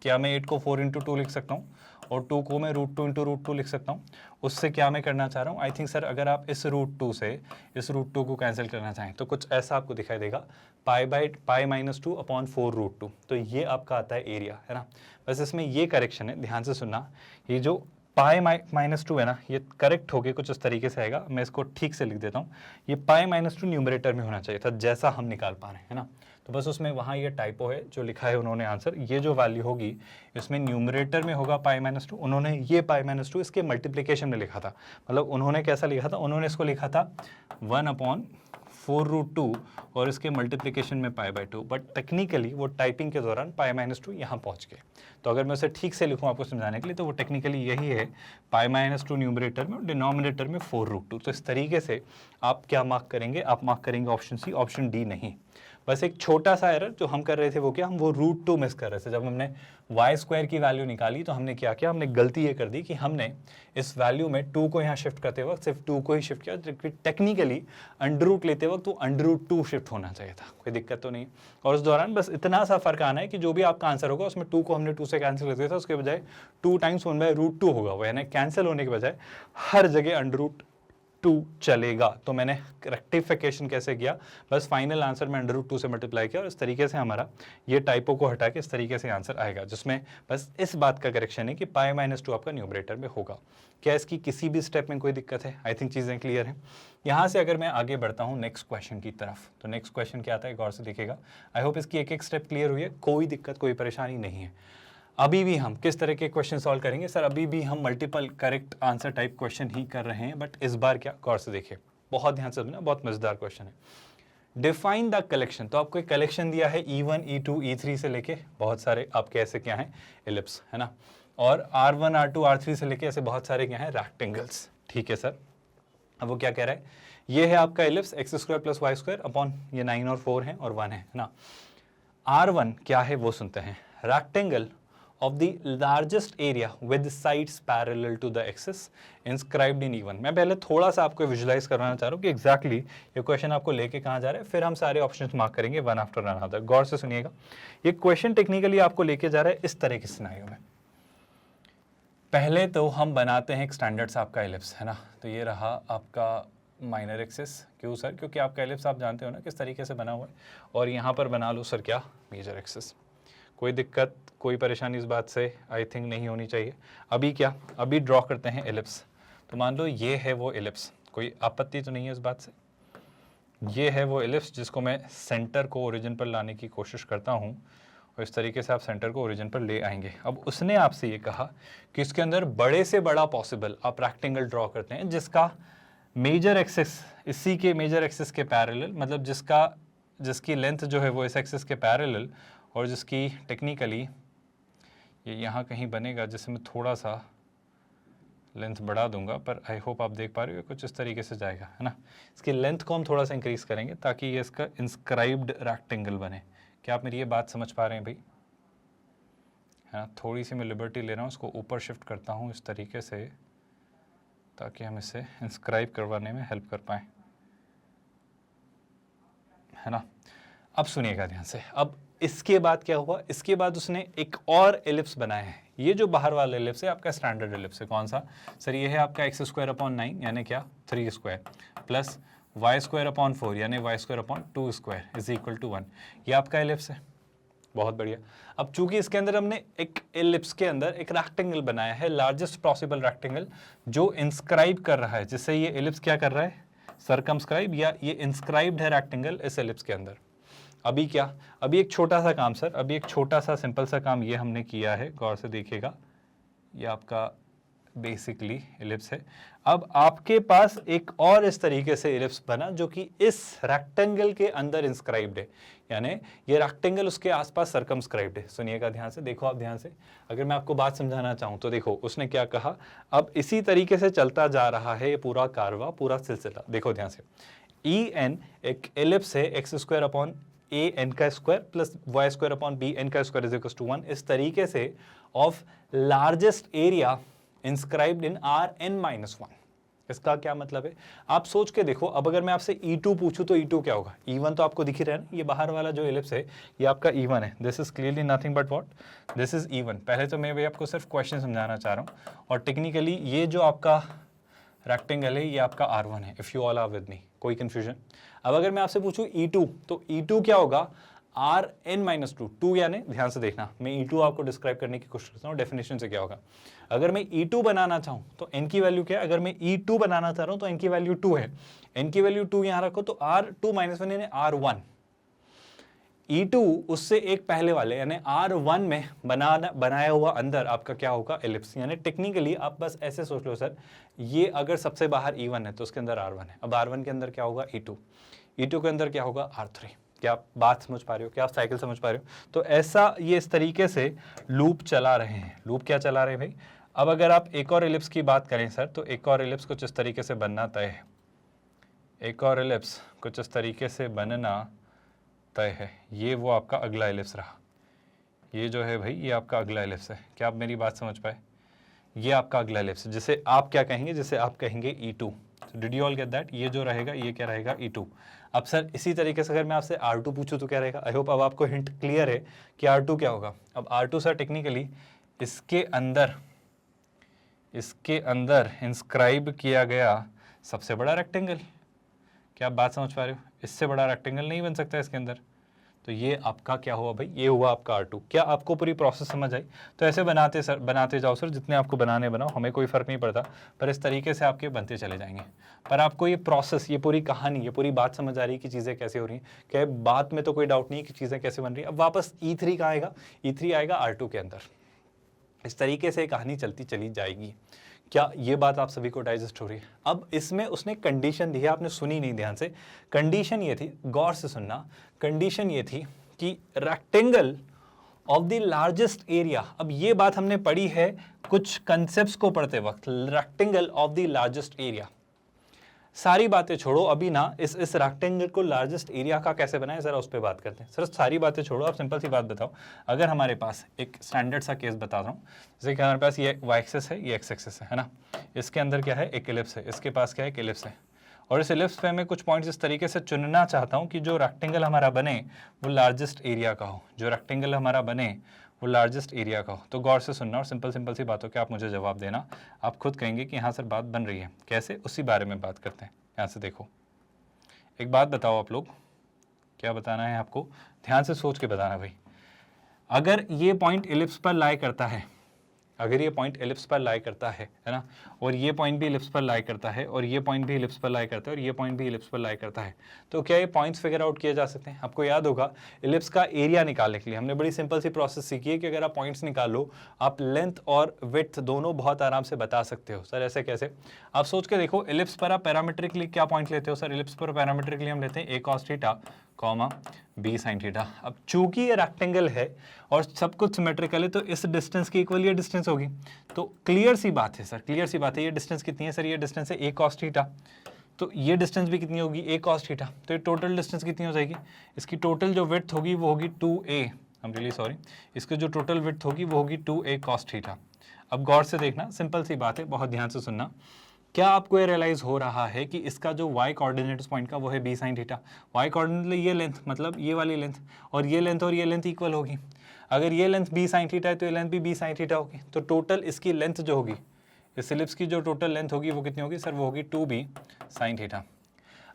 4 × 2 लिख सकता हूँ, और 2 को मैं √2 × √2 लिख सकता हूँ। उससे क्या मैं करना चाह रहा हूँ, आई थिंक सर अगर आप इस √2 से इस √2 को कैंसिल करना चाहें तो कुछ ऐसा आपको दिखाई देगा, π/2/4√2। तो ये आपका आता है एरिया, है ना। बस इसमें ये करेक्शन है, ध्यान से सुनना, ये जो π-2 है ना, ये करेक्ट होके कुछ इस तरीके से आएगा, मैं इसको ठीक से लिख देता हूँ। ये π-2 न्यूमरेटर में होना चाहिए था, जैसा हम निकाल पा रहे हैं, है ना। तो बस उसमें वहाँ ये टाइपो है जो लिखा है उन्होंने आंसर, ये जो वैल्यू होगी इसमें न्यूमरेटर में होगा π-2। उन्होंने ये π-2 इसके मल्टीप्लिकेशन में लिखा था, मतलब उन्होंने कैसा लिखा था, उन्होंने इसको लिखा था 1/4√2 और इसके मल्टीप्लिकेशन में π/2, बट टेक्निकली वो टाइपिंग के दौरान π-2 यहाँ पहुँच गए। तो अगर मैं उसे ठीक से लिखूँ आपको समझाने के लिए, तो वो टेक्निकली यही है, π-2 न्यूमरेटर में और डिनोमिनेटर में 4√2। तो इस तरीके से आप क्या मार्क करेंगे, आप मार्क करेंगे ऑप्शन सी, ऑप्शन डी नहीं। बस एक छोटा सा एरर जो हम कर रहे थे वो क्या, हम वो √2 मिस कर रहे थे। जब हमने y² की वैल्यू निकाली तो हमने क्या किया, हमने गलती ये कर दी कि हमने इस वैल्यू में 2 को यहाँ शिफ्ट करते वक्त सिर्फ 2 को ही शिफ्ट किया, जबकि टेक्निकली √ लेते वक्त वो √2 शिफ्ट होना चाहिए था। कोई दिक्कत तो नहीं। और उस दौरान बस इतना सा फर्क आना है कि जो भी आपका आंसर होगा उसमें 2 को हमने 2 से कैंसिल कर दिया था, उसके बजाय 2 × 1/√2 होगा वो, यानी कैंसिल होने के बजाय हर जगह √2 चलेगा। तो मैंने रेक्टिफिकेशन कैसे किया, बस फाइनल आंसर में √2 से मल्टीप्लाई किया और इस तरीके से हमारा ये टाइपो को हटा के इस तरीके से आंसर आएगा, जिसमें बस इस बात का करेक्शन है कि π-2 आपका न्यूमरेटर में होगा। क्या इसकी किसी भी स्टेप में कोई दिक्कत है? आई थिंक चीज़ें क्लियर हैं। यहाँ से अगर मैं आगे बढ़ता हूँ नेक्स्ट क्वेश्चन की तरफ, तो नेक्स्ट क्वेश्चन क्या आता है गौर से देखिएगा। आई होप इसकी एक एक स्टेप क्लियर हुई है, कोई दिक्कत कोई परेशानी नहीं है। अभी भी हम किस तरह के क्वेश्चन सॉल्व करेंगे सर, अभी भी हम multiple correct answer type question ही कर रहे हैं, बट इस बार क्या, गौर से देखिए, बहुत ध्यान से सुनना, बहुत मजेदार क्वेश्चन है। डिफाइन द कलेक्शन, तो आपको एक कलेक्शन दिया है E1 E2 E3 से लेके बहुत सारे आपके ऐसे क्या हैं एलिप्स, है ना, और R1 R2 R3 से लेके ऐसे बहुत सारे क्या हैं रेक्टेंगल्स। ठीक है सर, अब वो क्या कह रहा है, ये है आपका एलिप्स x² + y² अपॉन ये 9 और 4 है और 1 है ना। R1 क्या है वो सुनते हैं, rectangle of the largest area with sides parallel to the axis inscribed in E1। मैं पहले थोड़ा सा आपको विजुलाइज करवाना चाह रहा हूँ कि एग्जैक्टली ये क्वेश्चन आपको लेके कहाँ जा रहा है, फिर हम सारे ऑप्शंस मार्क करेंगे वन आफ्टर अनदर। गौर से सुनिएगा, ये क्वेश्चन टेक्निकली आपको लेके जा रहा है इस तरह के सिनेरियो में। पहले तो हम बनाते हैं एक स्टैंडर्ड सा आपका एलिप्स, है ना, तो ये रहा आपका माइनर एक्सिस। क्यों सर, क्योंकि आपका एलिप्स आप जानते हो ना किस तरीके से बना हुआ है, और यहाँ पर बना लो सर क्या, मेजर एक्सिस। कोई दिक्कत कोई परेशानी इस बात से आई थिंक नहीं होनी चाहिए। अभी क्या, अभी ड्रॉ करते हैं एलिप्स। तो मान लो ये है वो एलिप्स, कोई आपत्ति तो नहीं है इस बात से। ये है वो एलिप्स जिसको मैं सेंटर को ओरिजिन पर लाने की कोशिश करता हूँ, और इस तरीके से आप सेंटर को ओरिजिन पर ले आएंगे। अब उसने आपसे ये कहा कि इसके अंदर बड़े से बड़ा पॉसिबल आप रेक्टेंगल ड्रॉ करते हैं जिसका मेजर एक्सिस इसी के मेजर एक्सिस के पैरेलल, मतलब जिसकी लेंथ जो है वो इस एक्सिस के पैरेलल, और जिसकी टेक्निकली ये यहाँ कहीं बनेगा, जिससे मैं थोड़ा सा लेंथ बढ़ा दूंगा, पर आई होप आप देख पा रहे हो कुछ इस तरीके से जाएगा, है ना। इसकी लेंथ को हम थोड़ा सा इंक्रीज करेंगे ताकि ये इसका इंस्क्राइब्ड रेक्टेंगल बने। क्या आप मेरी ये बात समझ पा रहे हैं भाई, है ना। थोड़ी सी मैं लिबर्टी ले रहा हूँ, इसको ऊपर शिफ्ट करता हूँ इस तरीके से ताकि हम इसे इंस्क्राइब करवाने में हेल्प कर पाएँ, है ना। अब सुनिएगा ध्यान से, अब इसके बाद क्या हुआ, इसके बाद उसने एक और एलिप्स बनाया है। ये जो बाहर वाला एलिप्स है आपका स्टैंडर्ड एलिप्स है। कौन सा सर, ये है आपका x² / 9 यानी क्या 3² प्लस y² / 4 यानी y² / 2² = 1। ये आपका एलिप्स है, बहुत बढ़िया। अब चूंकि इसके अंदर हमने एक एलिप्स के अंदर एक रेक्टेंगल बनाया है, लार्जेस्ट पॉसिबल रेक्टेंगल जो इंस्क्राइब कर रहा है, जिससे ये एलिप्स क्या कर रहा है, सर्कमस्क्राइब, या ये इंस्क्राइब्ड है रेक्टेंगल इस एलिप्स के अंदर। अभी क्या, अभी एक छोटा सा काम सर, अभी एक छोटा सा सिंपल सा काम ये हमने किया है, गौर से देखिएगा। ये आपका बेसिकली एलिप्स है। अब आपके पास एक और इस तरीके से एलिप्स बना जो कि इस रेक्टेंगल के अंदर इंस्क्राइब्ड है, यानी ये रेक्टेंगल उसके आसपास सर्कमस्क्राइब्ड है। सुनिएगा ध्यान से, देखो आप ध्यान से, अगर मैं आपको बात समझाना चाहूँ तो देखो उसने क्या कहा। अब इसी तरीके से चलता जा रहा है ये पूरा कारवा, पूरा सिलसिला। देखो ध्यान से, EN एक एलिप्स है x² / AN² plus y² / BN² = 1। इस तरीके से of largest area inscribed in Rn-1। इसका क्या मतलब है, आप सोच के देखो। अब अगर मैं आपसे E2 पूछूं तो E2 क्या होगा, E1 तो आपको दिख ही रहा है ना, ये बाहर वाला जो एलिप्स है ये आपका E1 है। This is clearly nothing but what, this is E1। पहले तो मैं आपको सिर्फ क्वेश्चन समझाना चाह रहा हूँ, और टेक्निकली ये जो आपका रेक्टेंगल है ये आपका R1 है, if you all are with me, कोई कंफ्यूजन। अब अगर मैं आपसे पूछूं E2 तो E2 क्या होगा, Rn-2। 2 यानी, ध्यान से देखना, मैं E2 आपको डिस्क्राइब करने की कोशिश करता हूँ डेफिनेशन से क्या होगा। अगर मैं E2 बनाना चाहूँ तो n की वैल्यू क्या है, अगर मैं E2 बनाना चाह रहा हूँ तो n की वैल्यू 2 है, n की वैल्यू 2 यहाँ रखो तो R2-1 यानी R1। E2 उससे एक पहले वाले यानी R1 में बनाया हुआ अंदर आपका क्या होगा, एलिप्स। यानी टेक्निकली आप बस ऐसे सोच लो सर, ये अगर सबसे बाहर E1 है तो उसके अंदर R1 है। अब R1 के अंदर क्या होगा, E2, E2 के अंदर क्या होगा, R3। क्या आप बात समझ पा रहे हो, क्या आप साइकिल समझ पा रहे हो। तो ऐसा ये इस तरीके से लूप चला रहे हैं। लूप क्या चला रहे हैं भाई। अब अगर आप एक और एलिप्स की बात करें सर, तो एक और एलिप्स कुछ इस तरीके से बनना तय है। एक और एलिप्स कुछ इस तरीके से बनना तय है। ये वो आपका अगला एलिप्स रहा, ये जो है भाई ये आपका अगला एलिप्स है। क्या आप मेरी बात समझ पाए? ये आपका अगला एलिप्स जिसे आप क्या कहेंगे, जिसे आप कहेंगे E2। Did you all get that? ये जो रहेगा ये क्या रहेगा? E2। अब सर इसी तरीके से अगर मैं आपसे R2 पूछूं तो क्या रहेगा? आई होप अब आपको हिंट क्लियर है कि R2 क्या होगा। अब R2 सर टेक्निकली इसके अंदर इंस्क्राइब किया गया सबसे बड़ा रेक्टेंगल। क्या आप बात समझ पा रहे हो? इससे बड़ा रेक्टेंगल नहीं बन सकता इसके अंदर। तो ये आपका क्या हुआ भाई? ये हुआ आपका R2। क्या आपको पूरी प्रोसेस समझ आई? तो ऐसे बनाते जाओ सर, जितने आपको बनाने बनाओ, हमें कोई फ़र्क नहीं पड़ता, पर इस तरीके से आपके बनते चले जाएंगे। पर आपको ये प्रोसेस, ये पूरी कहानी, ये पूरी बात समझ आ रही है कि चीज़ें कैसे हो रही हैं? क्या बात में तो कोई डाउट नहीं है कि चीज़ें कैसे बन रही है? अब वापस E3 कहाँ आएगा? E3 आएगा R2 के अंदर। इस तरीके से कहानी चलती चली जाएगी। क्या ये बात आप सभी को डाइजेस्ट हो रही है? अब इसमें उसने कंडीशन दी है, आपने सुनी नहीं ध्यान से। कंडीशन ये थी, गौर से सुनना, कंडीशन ये थी कि rectangle of the largest area. अब ये बात हमने पढ़ी है कुछ कंसेप्ट्स को पढ़ते वक्त, rectangle of the largest area. सारी बातें छोड़ो, अभी ना इस रेक्टेंगल को लार्जेस्ट एरिया का कैसे बनाए जरा उस पर बात करते हैं। सर सारी बातें छोड़ो, आप सिंपल सी बात बताओ। अगर हमारे पास एक स्टैंडर्ड सा केस बता रहा हूँ, जैसे कि हमारे पास ये वाई एक्सिस है, ये एक्स एक्सिस है ना, इसके अंदर क्या है? एक एलिप्स है, इसके पास क्या है? एक एलिप्स है। और इस एलिप्स पे मैं कुछ पॉइंट्स इस तरीके से चुनना चाहता हूँ कि जो रेक्टेंगल हमारा बने वो लार्जेस्ट एरिया का हो, जो रेक्टेंगल हमारा बने वो लार्जेस्ट एरिया का हो। तो गौर से सुनना और सिंपल सी बातों के आप मुझे जवाब देना। आप खुद कहेंगे कि हाँ सर बात बन रही है, कैसे, उसी बारे में बात करते हैं। यहाँ से देखो, एक बात बताओ आप लोग, क्या बताना है आपको? ध्यान से सोच के बताना भाई। अगर ये पॉइंट एलिप्स पर लाई करता है, अगर ये पॉइंट एलिप्स पर लाई करता है ना, और ये पॉइंट भी एलिप्स पर लाई करता है, और ये पॉइंट भी एलिप्स पर लाई करता है, और ये पॉइंट भी एलिप्स पर लाई करता है, तो क्या ये पॉइंट्स फिगर आउट किए जा सकते हैं? आपको याद होगा एलिप्स का एरिया निकालने के लिए हमने बड़ी सिंपल सी प्रोसेस सीखी है कि अगर आप पॉइंट्स निकालो, आप लेंथ और विड्थ दोनों बहुत आराम से बता सकते हो। सर ऐसे कैसे? आप सोच के देखो, एलिप्स पर आप पैरामीट्रिकली क्या पॉइंट लेते हो? सर एलिप्स पर पैरामीट्रिकली हम लेते हैं a cos theta comma b sin theta. अब चूंकि ये रेक्टेंगल है और सब कुछ सिमेट्रिकल है, तो इस डिस्टेंस की इक्वल ये डिस्टेंस होगी। तो क्लियर सी बात है सर, क्लियर सी बात है। ये डिस्टेंस कितनी है सर? ये डिस्टेंस है a cos थीटा। तो ये डिस्टेंस भी कितनी होगी? a cos theta. तो ये टोटल डिस्टेंस कितनी हो जाएगी? इसकी टोटल जो विड्थ होगी वो होगी 2a, I am really sorry, इसकी जो टोटल विड्थ होगी वो होगी 2a cos थीटा। अब गौर से देखना, सिंपल सी बात है, बहुत ध्यान से सुनना। क्या आपको ये रियलाइज हो रहा है कि इसका जो y कोऑर्डिनेट उस पॉइंट का वो है b sin theta? y coordinate ये लेंथ, मतलब ये वाली लेंथ, और ये लेंथ इक्वल होगी। अगर ये लेंथ b sin थीटा है तो ये लेंथ भी b sin थीटा होगी। तो टोटल इसकी लेंथ जो होगी, इस एलिप्स की जो टोटल लेंथ होगी वो कितनी होगी सर? वो होगी 2b sin थीटा।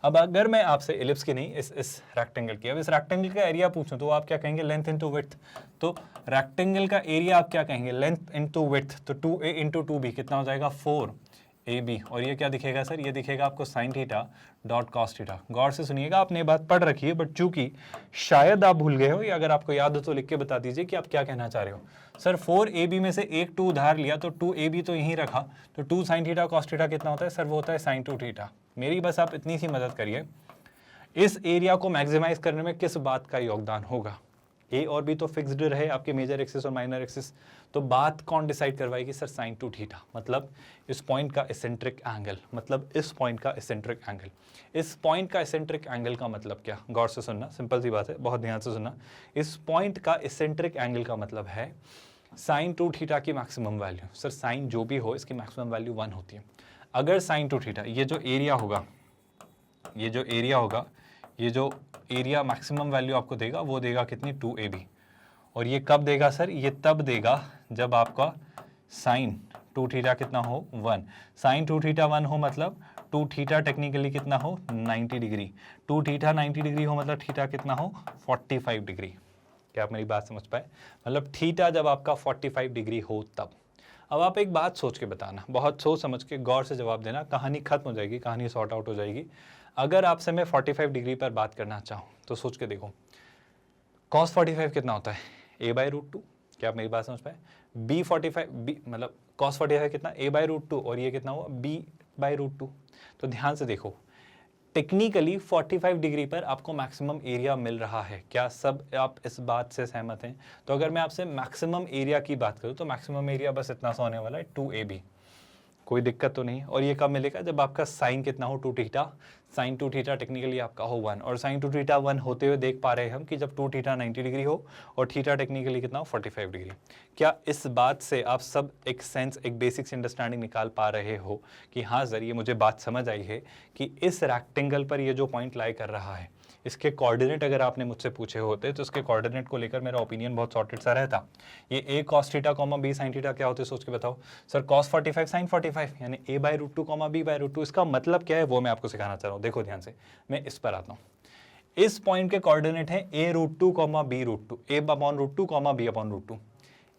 अब अगर मैं आपसे एलिप्स की नहीं, इस रेक्टेंगल की, अब इस रेक्टेंगल का एरिया पूछूं तो आप क्या कहेंगे? Length into width. तो रेक्टेंगल का एरिया आप क्या कहेंगे? Length into width. तो 2a इंटू 2b कितना हो जाएगा? 4ab। और ये क्या दिखेगा सर? ये दिखेगा आपको sin theta dot cos theta. गौर से सुनिएगा, आपने ये बात पढ़ रखी है, बट चूंकि शायद आप भूल गए हो, या अगर आपको याद हो तो लिख के बता दीजिए कि आप क्या कहना चाह रहे हो। सर 4ab में से एक 2 उधार लिया तो 2ab तो यहीं रखा, तो 2 sin थीटा cos थीटा कितना होता है सर? वो होता है sin 2 थीटा। मेरी बस आप इतनी सी मदद करिए, इस एरिया को मैक्सिमाइज करने में किस बात का योगदान होगा? ए और बी तो फिक्स्ड रहे, आपके मेजर एक्सिस और माइनर एक्सिस, तो बात कौन डिसाइड करवाएगी सर? sin 2 theta. मतलब इस पॉइंट का एसेंट्रिक एंगल, मतलब इस पॉइंट का एसेंट्रिक एंगल। इस पॉइंट का एसेंट्रिक एंगल का मतलब क्या? गौर से सुनना, सिंपल सी बात है, बहुत ध्यान से सुनना। इस पॉइंट का एसेंट्रिक एंगल का मतलब है sin 2 थीटा की मैक्सिमम वैल्यू। सर साइन जो भी हो, इसकी मैक्सिमम वैल्यू 1 होती है। अगर sin 2 थीटा, ये जो एरिया होगा, ये जो एरिया मैक्सिमम वैल्यू आपको देगा वो देगा कितनी? 2ab। और ये कब देगा सर? ये तब देगा जब आपका sin 2 थीटा कितना हो? 1। sin 2 थीटा 1 हो मतलब 2 थीटा टेक्निकली कितना हो? 90 डिग्री। 2 थीटा 90 डिग्री हो मतलब थीटा कितना हो? 45 डिग्री। क्या आप मेरी बात समझ पाए? मतलब थीटा जब आपका 45 डिग्री हो तब। अब आप एक बात सोच के बताना, बहुत सोच समझ के गौर से जवाब देना, कहानी खत्म हो जाएगी, कहानी सॉर्ट आउट हो जाएगी। अगर आपसे मैं 45 डिग्री पर बात करना चाहूँ तो सोच के देखो, cos 45 कितना होता है? a/√2। क्या आप मेरी बात समझ पाए? b मतलब cos 45 कितना? a/√2, और ये कितना हुआ? b/√2। तो ध्यान से देखो, टेक्निकली 45 डिग्री पर आपको मैक्सिमम एरिया मिल रहा है। क्या सब आप इस बात से सहमत हैं? तो अगर मैं आपसे मैक्सिमम एरिया की बात करूँ तो मैक्सिमम एरिया बस इतना सा होने वाला है, 2ab। कोई दिक्कत तो नहीं है। और ये कब मिलेगा, जब आपका साइन कितना हो 2 थीटा, साइन 2 थीटा टेक्निकली आपका हो 1, और साइन 2 थीटा 1 होते हुए देख पा रहे हैं हम कि जब 2 थीटा 90 डिग्री हो और थीटा टेक्निकली कितना हो 45 डिग्री। क्या इस बात से आप सब एक सेंस, एक बेसिक्स अंडरस्टैंडिंग निकाल पा रहे हो कि हाँ सर ये मुझे बात समझ आई है कि इस रेक्टेंगल पर ये जो पॉइंट लाई कर रहा है, इसके कोऑर्डिनेट अगर आपने मुझसे पूछे होते तो इसके कोऑर्डिनेट को लेकर मेरा ओपिनियन बहुत सॉर्टेड सा रहता। ये a cos theta comma b sin theta क्या होते सोच के बताओ सर, cos 45 sin 45 यानी a/√2 कॉमा b/√2। इसका मतलब क्या है वो मैं आपको सिखाना चाह रहा हूँ। देखो ध्यान से, मैं इस पर आता हूँ। इस पॉइंट के कोऑर्डिनेट है a√2 comma b√2, a/√2 comma b/√2।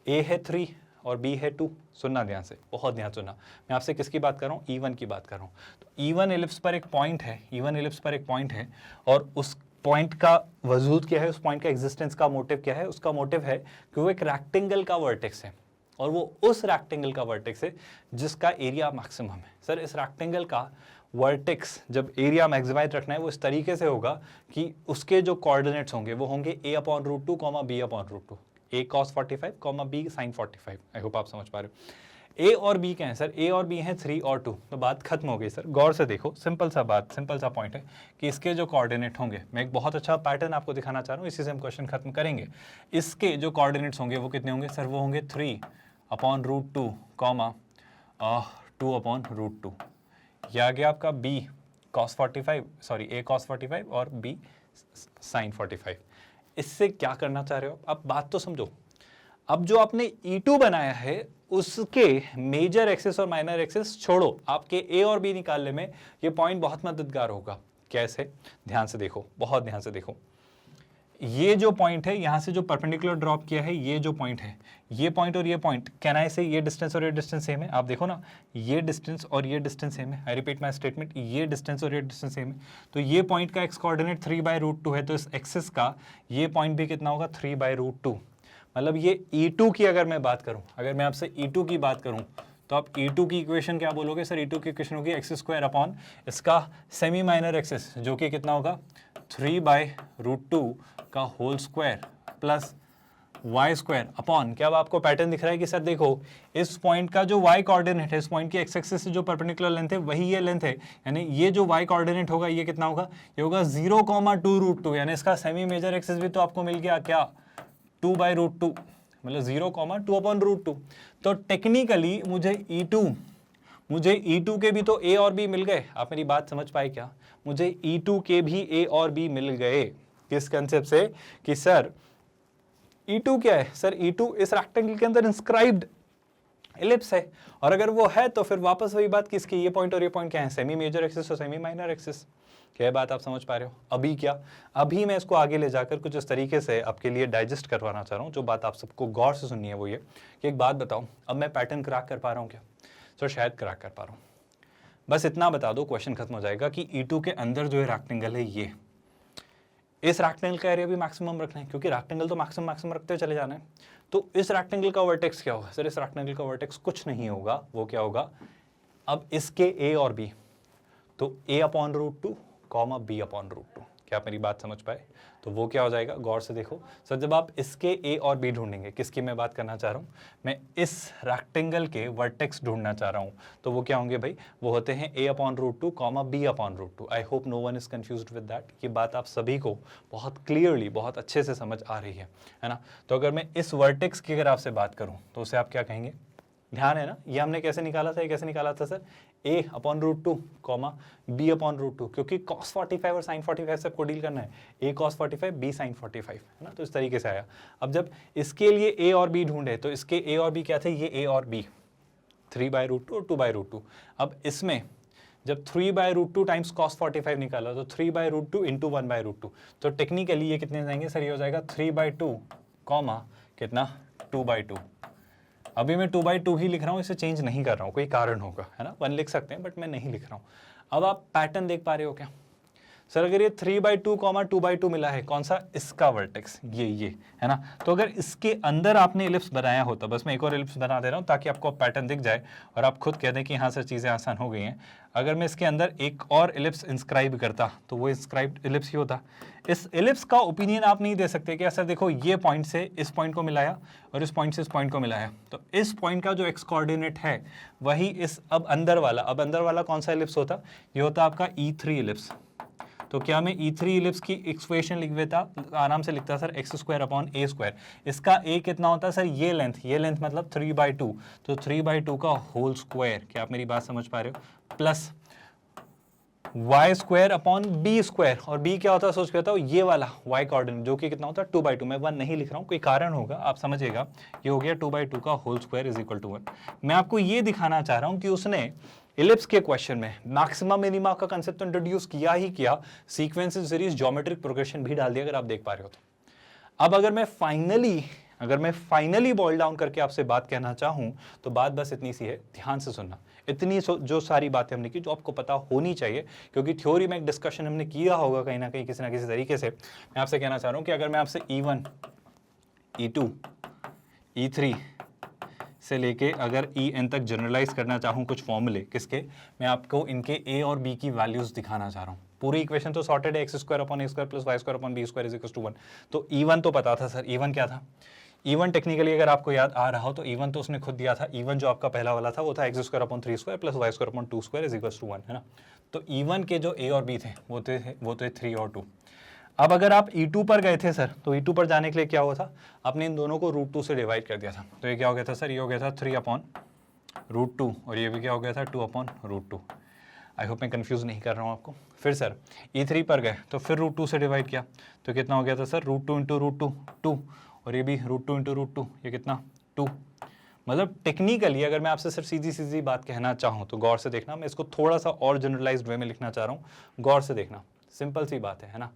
a है 3 और b है 2। सुनना ध्यान से, बहुत ध्यान सुनना। मैं आपसे किसकी बात कर रहा हूँ, E1 की बात कर रहा हूँ। तो E1 एलिप्स पर एक पॉइंट है, E1 एलिप्स पर एक पॉइंट है, और उस पॉइंट का वजूद क्या है, उस पॉइंट का एग्जिस्टेंस का मोटिव क्या है। उसका मोटिव है कि वो एक रैक्टेंगल का वर्टेक्स है, और वो उस रैक्टेंगल का वर्टेक्स है जिसका एरिया मैक्सिमम है। सर इस रैक्टेंगल का वर्टेक्स जब एरिया मैक्सिमाइज रखना है वो इस तरीके से होगा कि उसके जो कोऑर्डिनेट्स होंगे वो होंगे a/√2 comma b/√2, a cos 45 comma b sin 45। I hope आप समझ पा रहे हो। a और b क्या है सर, a और b हैं 3 और 2। तो बात खत्म हो गई सर। गौर से देखो, सिंपल सा बात, सिंपल सा पॉइंट है कि इसके जो कोऑर्डिनेट होंगे, मैं एक बहुत अच्छा पैटर्न आपको दिखाना चाह रहा हूँ, इसी से हम क्वेश्चन खत्म करेंगे। इसके जो कोऑर्डिनेट्स होंगे वो कितने होंगे सर, वो होंगे 3/√2 कॉमा 2/√2। यह आ गया आपका b cos 45, sorry a cos 45 और b sin 45। इससे क्या करना चाह रहे हो अब बात तो समझो। अब जो आपने E2 बनाया है उसके मेजर एक्सिस और माइनर एक्सिस छोड़ो, आपके A और B निकालने में ये पॉइंट बहुत मददगार होगा। कैसे, ध्यान से देखो, बहुत ध्यान से देखो। ये जो पॉइंट है, यहां से जो परपेंडिकुलर ड्रॉप किया है, ये जो पॉइंट है, ये पॉइंट और ये पॉइंट, कैन आई से ये डिस्टेंस और ये डिस्टेंस सेम है। आप देखो ना, ये डिस्टेंस और ये डिस्टेंस सेम है। आई रिपीट माय स्टेटमेंट, ये डिस्टेंस और ये डिस्टेंस सेम है। तो ये पॉइंट का एक्स कोऑर्डिनेट 3/√2 है, तो इस एक्सिस का ये पॉइंट भी कितना होगा 3/√2। मतलब ये E2 की अगर मैं बात करूं, अगर मैं आपसे E2 की बात करूं तो आप E2 की इक्वेशन क्या बोलोगे सर, E2 की इक्वेशन होगी x² अपॉन इसका सेमी माइनर एक्सिस जो कि कितना होगा 3/√2 का whole square plus y² upon, क्या अब आपको पैटर्न दिख रहा है कि सर देखो इस पॉइंट का जो y कोऑर्डिनेट है, इस पॉइंट की x एक्सिस से जो परपेंडिकुलर लेंथ है वही ये लेंथ है, यानी ये जो y कोऑर्डिनेट होगा ये कितना होगा, ये होगा 0,2√2, यानी इसका सेमी मेजर एक्सिस भी तो आपको मिल गया क्या 2/√2, मतलब 0,2/√2। तो टेक्निकली मुझे E2 के भी तो A और B मिल गए। आप मेरी बात समझ पाए क्या, मुझे E2 के भी A और B मिल गए। किस कंसेप्ट से कि सर E2 क्या है सर, E2 इस रेक्टेंगल के अंदर इंस्क्राइब्ड एलिप्स है, और अगर वो है तो फिर वापस वही बात किसकी, ये पॉइंट और ये पॉइंट क्या है, सेमी मेजर एक्सिस और सेमी माइनर एक्सिस। क्या बात आप समझ पा रहे हो। अभी क्या, अभी मैं इसको आगे ले जाकर कुछ इस तरीके से आपके लिए डाइजेस्ट करवाना चाह रहा हूँ। जो बात आप सबको गौर से सुननी है वो ये कि एक बात बताओ, अब मैं पैटर्न क्रैक कर पा रहा हूँ क्या सर, शायद क्रैक कर पा रहा हूँ। बस इतना बता दो, क्वेश्चन खत्म हो जाएगा कि E2 के अंदर जो है रेक्टेंगल है, ये इस रेक्टेंगल का एरिया भी मैक्सिमम रखना है, क्योंकि रेक्टेंगल तो मैक्सिमम रखते चले जाना है। तो इस रेक्टेंगल का वर्टेक्स क्या होगा सर, इस रेक्टेंगल का वर्टेक्स कुछ नहीं होगा, वो क्या होगा, अब इसके A और B, तो a/√2 कॉमा b/√2। क्या आप मेरी बात समझ पाए, तो वो क्या हो जाएगा, गौर से देखो सर, जब आप इसके A और B ढूंढेंगे, किसकी मैं बात करना चाह रहा हूँ, मैं इस रेक्टेंगल के वर्टेक्स ढूंढना चाह रहा हूँ, तो वो क्या होंगे भाई, वो होते हैं a/√2 comma b/√2। I hope no one is confused with that. ये बात आप सभी को बहुत क्लियरली, बहुत अच्छे से समझ आ रही है ना। तो अगर मैं इस वर्टेक्स की अगर आपसे बात करूँ तो उसे आप क्या कहेंगे, ध्यान है ना, ये हमने कैसे निकाला था, ये कैसे निकाला था सर, a/√2 कॉमा b/√2, क्योंकि cos 45 और sin 45 से आपको डील करना है, a cos 45 b sin 45, है ना। तो इस तरीके से आया। अब जब इसके लिए a और b ढूंढे तो इसके a और b क्या थे, ये a और b 3/√2 और 2/√2। अब इसमें जब 3/√2 टाइम्स cos 45 निकाला तो 3/√2 इंटू 1/√2, तो टेक्निकली ये कितने जाएंगे सर, ये हो जाएगा 3/2 कॉमा कितना 2/2। अभी मैं 2/2 ही लिख रहा हूँ, इसे चेंज नहीं कर रहा हूँ, कोई कारण होगा, है ना, 1 लिख सकते हैं बट मैं नहीं लिख रहा हूँ। अब आप पैटर्न देख पा रहे हो क्या सर अगर ये 3/2 2/2 मिला है, कौन सा? इसका वर्टेक्स, ये है ना। तो अगर इसके अंदर आपने इलिप्स बनाया होता, बस मैं एक और इलिप्स बना दे रहा हूँ ताकि आपको पैटर्न दिख जाए और आप खुद कह दें कि हाँ सर चीज़ें आसान हो गई हैं। अगर मैं इसके अंदर एक और इलिप्स इंस्क्राइब करता तो वो इंस्क्राइब्ड इलिप्स ही होता। इस इलिप्स का ओपिनियन आप नहीं दे सकते कि सर देखो ये पॉइंट से इस पॉइंट को मिलाया और इस पॉइंट से इस पॉइंट को मिलाया, तो इस पॉइंट का जो एक्स कोऑर्डिनेट है वही इस अब अंदर वाला कौन सा इलिप्स होता? ये होता आपका E3 इलिप्स। तो क्या मैं E3 इलिप्स की इक्वेशन लिख देता, आराम से लिखता सर x² a²। इसका a कितना होता है सर? ये लेंथ मतलब 3/2, तो 3/2 का होल स्क्वायर, क्या आप मेरी बात समझ पा रहे हो? प्लस y² b², और b क्या होता है? सोच के बताओ, ये वाला y कोऑर्डिनेट जो कि कितना होता है? 2/2। मैं 1 नहीं लिख रहा हूँ, कोई कारण होगा, आप समझिएगा। ये हो गया 2/2 का whole square is equal to 1। मैं आपको ये दिखाना चाह रहा हूँ कि उसने इलिप्स के क्वेश्चन में मैक्सिमम मिनिमा का कंसेप्ट इंट्रोड्यूस किया ही किया, सीक्वेंस सीरीज ज्योमेट्रिक प्रोग्रेशन भी डाल दिया, अगर आप देख पा रहे हो तो। अब अगर मैं फाइनली बॉइल डाउन करके आपसे बात कहना चाहूं तो बात बस इतनी सी है, ध्यान से सुनना। इतनी जो सारी बातें हमने की जो आपको पता होनी चाहिए, क्योंकि थ्योरी में एक डिस्कशन हमने किया होगा कहीं ना कहीं किसी ना किसी तरीके से। मैं आपसे कहना चाह रहा हूं कि अगर मैं आपसे E1, E2, E3 से लेके अगर En तक जनरलाइज करना चाहूँ कुछ फॉर्मूले किसके, मैं आपको इनके A और B की वैल्यूज दिखाना चाह रहा हूँ। पूरी इक्वेशन तो सॉर्टेड है, x² a² plus y² b² is equal to 1। तो E1 तो पता था सर, E1 क्या था? E1 टेक्निकली अगर आपको याद आ रहा हो तो E1 तो उसने खुद दिया था। E1 जो आपका पहला वाला था वो था x² 3² plus y² 2² is equal to 1, है ना। तो E1 के जो A और B थे वो थे 3 और 2। अब अगर आप E2 पर गए थे सर, तो E2 पर जाने के लिए क्या हुआ था? आपने इन दोनों को √2 से डिवाइड कर दिया था। तो ये क्या हो गया था सर? ये हो गया था 3/√2 और ये भी क्या हो गया था? 2/√2। आई होप मैं कंफ्यूज नहीं कर रहा हूँ आपको। फिर सर E3 पर गए तो फिर √2 से डिवाइड किया, तो कितना हो गया था सर? √2 इंटू √2 2, और ये भी √2 इंटू √2, ये कितना? 2। मतलब टेक्निकली अगर मैं आपसे सिर्फ सीधी बात कहना चाहूँ तो गौर से देखना, मैं इसको थोड़ा सा और जनरलाइज्ड वे में लिखना चाह रहा हूँ, गौर से देखना। सिंपल सी बात है ना,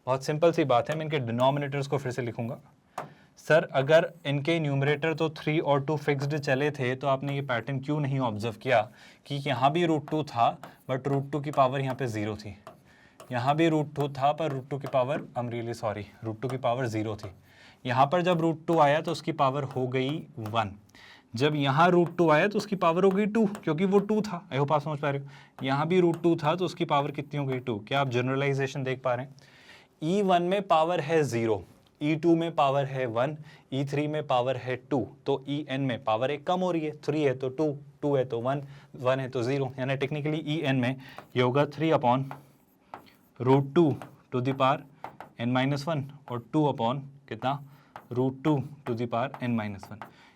बहुत सिंपल सी बात है। मैं इनके डिनोमिनेटर्स को फिर से लिखूंगा। सर अगर इनके न्यूमरेटर तो 3 और 2 फिक्स्ड चले थे तो आपने ये पैटर्न क्यों नहीं ऑब्जर्व किया कि यहाँ भी √2 था बट √2 की पावर यहाँ पे 0 थी, यहाँ भी √2 था पर √2 की पावर √2 की पावर 0 थी। यहाँ पर जब √2 आया तो उसकी पावर हो गई 1, जब यहाँ √2 आया तो उसकी पावर हो गई 2, क्योंकि वो 2 था। आई होप आप समझ पा रहे हो। यहाँ भी √2 था तो उसकी पावर कितनी हो गई? 2। क्या आप जनरलाइजेशन देख पा रहे हैं? E1 में पावर है 0, E2 में पावर है 1, E3 में पावर है 2, तो En में पावर एक कम हो रही है, 3 है तो 2, 2 है तो 1, 1 है तो 0, यानी टेक्निकली En में ये होगा 3/√2 टू द पावर n-1 और 2 कितना? √2 टू द पावर n-1।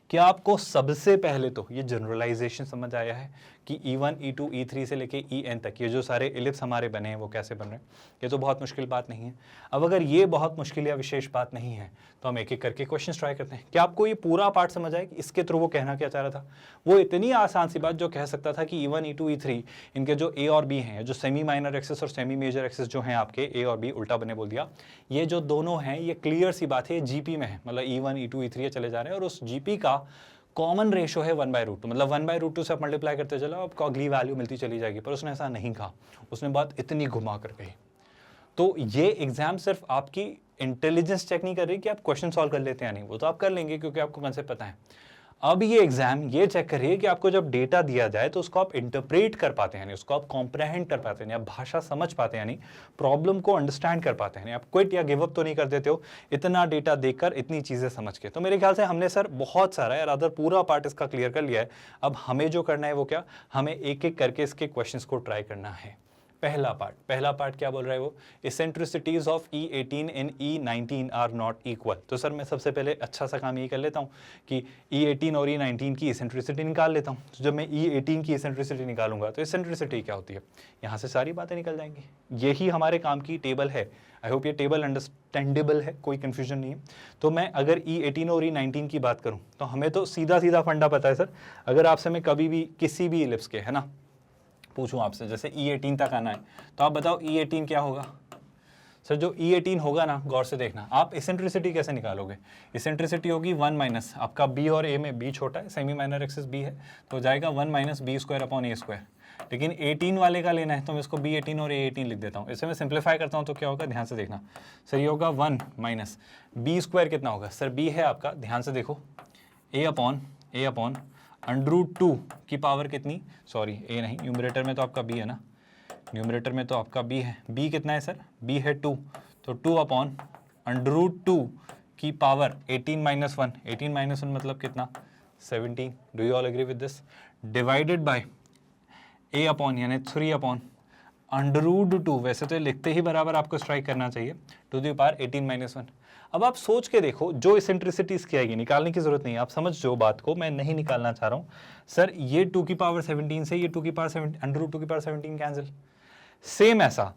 क्या आपको सबसे पहले तो ये जनरलाइजेशन समझ आया है कि E1, E2, E3 से लेके En तक ये जो सारे इलिप्स हमारे बने हैं वो कैसे बन रहे हैं? ये तो बहुत मुश्किल बात नहीं है। अब अगर ये बहुत मुश्किल या विशेष बात नहीं है तो हम एक एक करके क्वेश्चंस ट्राई करते हैं। क्या आपको ये पूरा पार्ट समझ आया कि इसके थ्रू वो कहना क्या चाह रहा था? वो इतनी आसान सी बात जो कह सकता था कि E1, E2, E3 इनके जो A और B हैं, जो सेमी माइनर एक्सिस और सेमी मेजर एक्सिस जो हैं आपके A और B, उल्टा बने बोल दिया, ये जो दोनों हैं ये क्लियर सी बात है GP में है, मतलब E1, E2, E3 चले जा रहे हैं और उस GP का कॉमन रेशो है 1/√2, मतलब 1/√2 से आप मल्टीप्लाई करते चलो आपको अगली वैल्यू मिलती चली जाएगी। पर उसने ऐसा नहीं कहा, उसने बात इतनी घुमा कर कही। तो ये एग्जाम सिर्फ आपकी इंटेलिजेंस चेक नहीं कर रही कि आप क्वेश्चन सॉल्व कर लेते हैं, नहीं, वो तो आप कर लेंगे क्योंकि आपको कंसेप्ट पता है। अब ये एग्जाम ये चेक करिए कि आपको जब डेटा दिया जाए तो उसको आप इंटरप्रेट कर पाते हैं, उसको आप कॉम्प्रहेंड कर पाते हैं, आप भाषा समझ पाते हैं, प्रॉब्लम को अंडरस्टैंड कर पाते हैं, आप क्विट या गिव अप तो नहीं कर देते हो इतना डेटा देखकर, इतनी चीजें समझ के। तो मेरे ख्याल से हमने सर बहुत सारा या रादर पूरा पार्ट इसका क्लियर कर लिया है। अब हमें जो करना है वो क्या, हमें एक एक करके इसके क्वेश्चंस को ट्राई करना है। पहला पार्ट क्या बोल रहा है वो, eccentricities of E18 and E19 are not equal. तो सर मैं सबसे पहले अच्छा सा काम ये कर लेता हूँ कि E18 और E19 की इसेंट्रिसिटी निकाल लेता हूँ। तो जब मैं E18 की इसेंट्रिसिटी निकालूंगा तो इसेंट्रिसिटी क्या होती है, यहाँ से सारी बातें निकल जाएंगी। यही हमारे काम की टेबल है। आई होप ये टेबल अंडरस्टैंडेबल है, कोई कंफ्यूजन नहीं है। तो मैं अगर E18 और E19 की बात करूँ तो हमें तो सीधा फंडा पता है सर। अगर आपसे मैं कभी भी किसी भी इलिप्स के, है ना, पूछूं आपसे जैसे E18 तक आना है तो आप बताओ E18 क्या होगा? सर जो E18 होगा ना, गौर से देखना, आप इसेंट्रिसिटी कैसे निकालोगे? इसेंट्रिसिटी होगी 1 आपका B और A में B छोटा है, सेमी माइनर एक्सिस B है, तो जाएगा 1 - b² a²। लेकिन 18 वाले का लेना है तो मैं इसको B18 और A18 लिख देता हूँ। इसे मैं सिंप्लीफाई करता हूँ तो क्या होगा, ध्यान से देखना सर, ये होगा 1 माइनस बी स्क्वायर कितना होगा सर, b है आपका, ध्यान से देखो, a अपॉन √2 की पावर कितनी, सॉरी a नहीं, न्यूमरेटर में तो आपका b है ना, न्यूमरेटर में तो आपका b है, b कितना है सर, b है 2, तो 2 अपॉन √2 की पावर 18 माइनस 1, 18 माइनस 1 मतलब कितना 17, do you all agree with this, divided by a upon यानी 3 अपॉन √2, वैसे तो लिखते ही बराबर आपको स्ट्राइक करना चाहिए, टू द पावर 18 माइनस 1। अब आप सोच के देखो, जो इसेंट्रिसिटीज की आएगी निकालने की जरूरत नहीं है, आप समझ जो बात को मैं नहीं निकालना चाह रहा हूँ सर, ये 2 की पावर 17 से ये 2 की पावर 17 √2 की पावर 17 कैंसिल। सेम ऐसा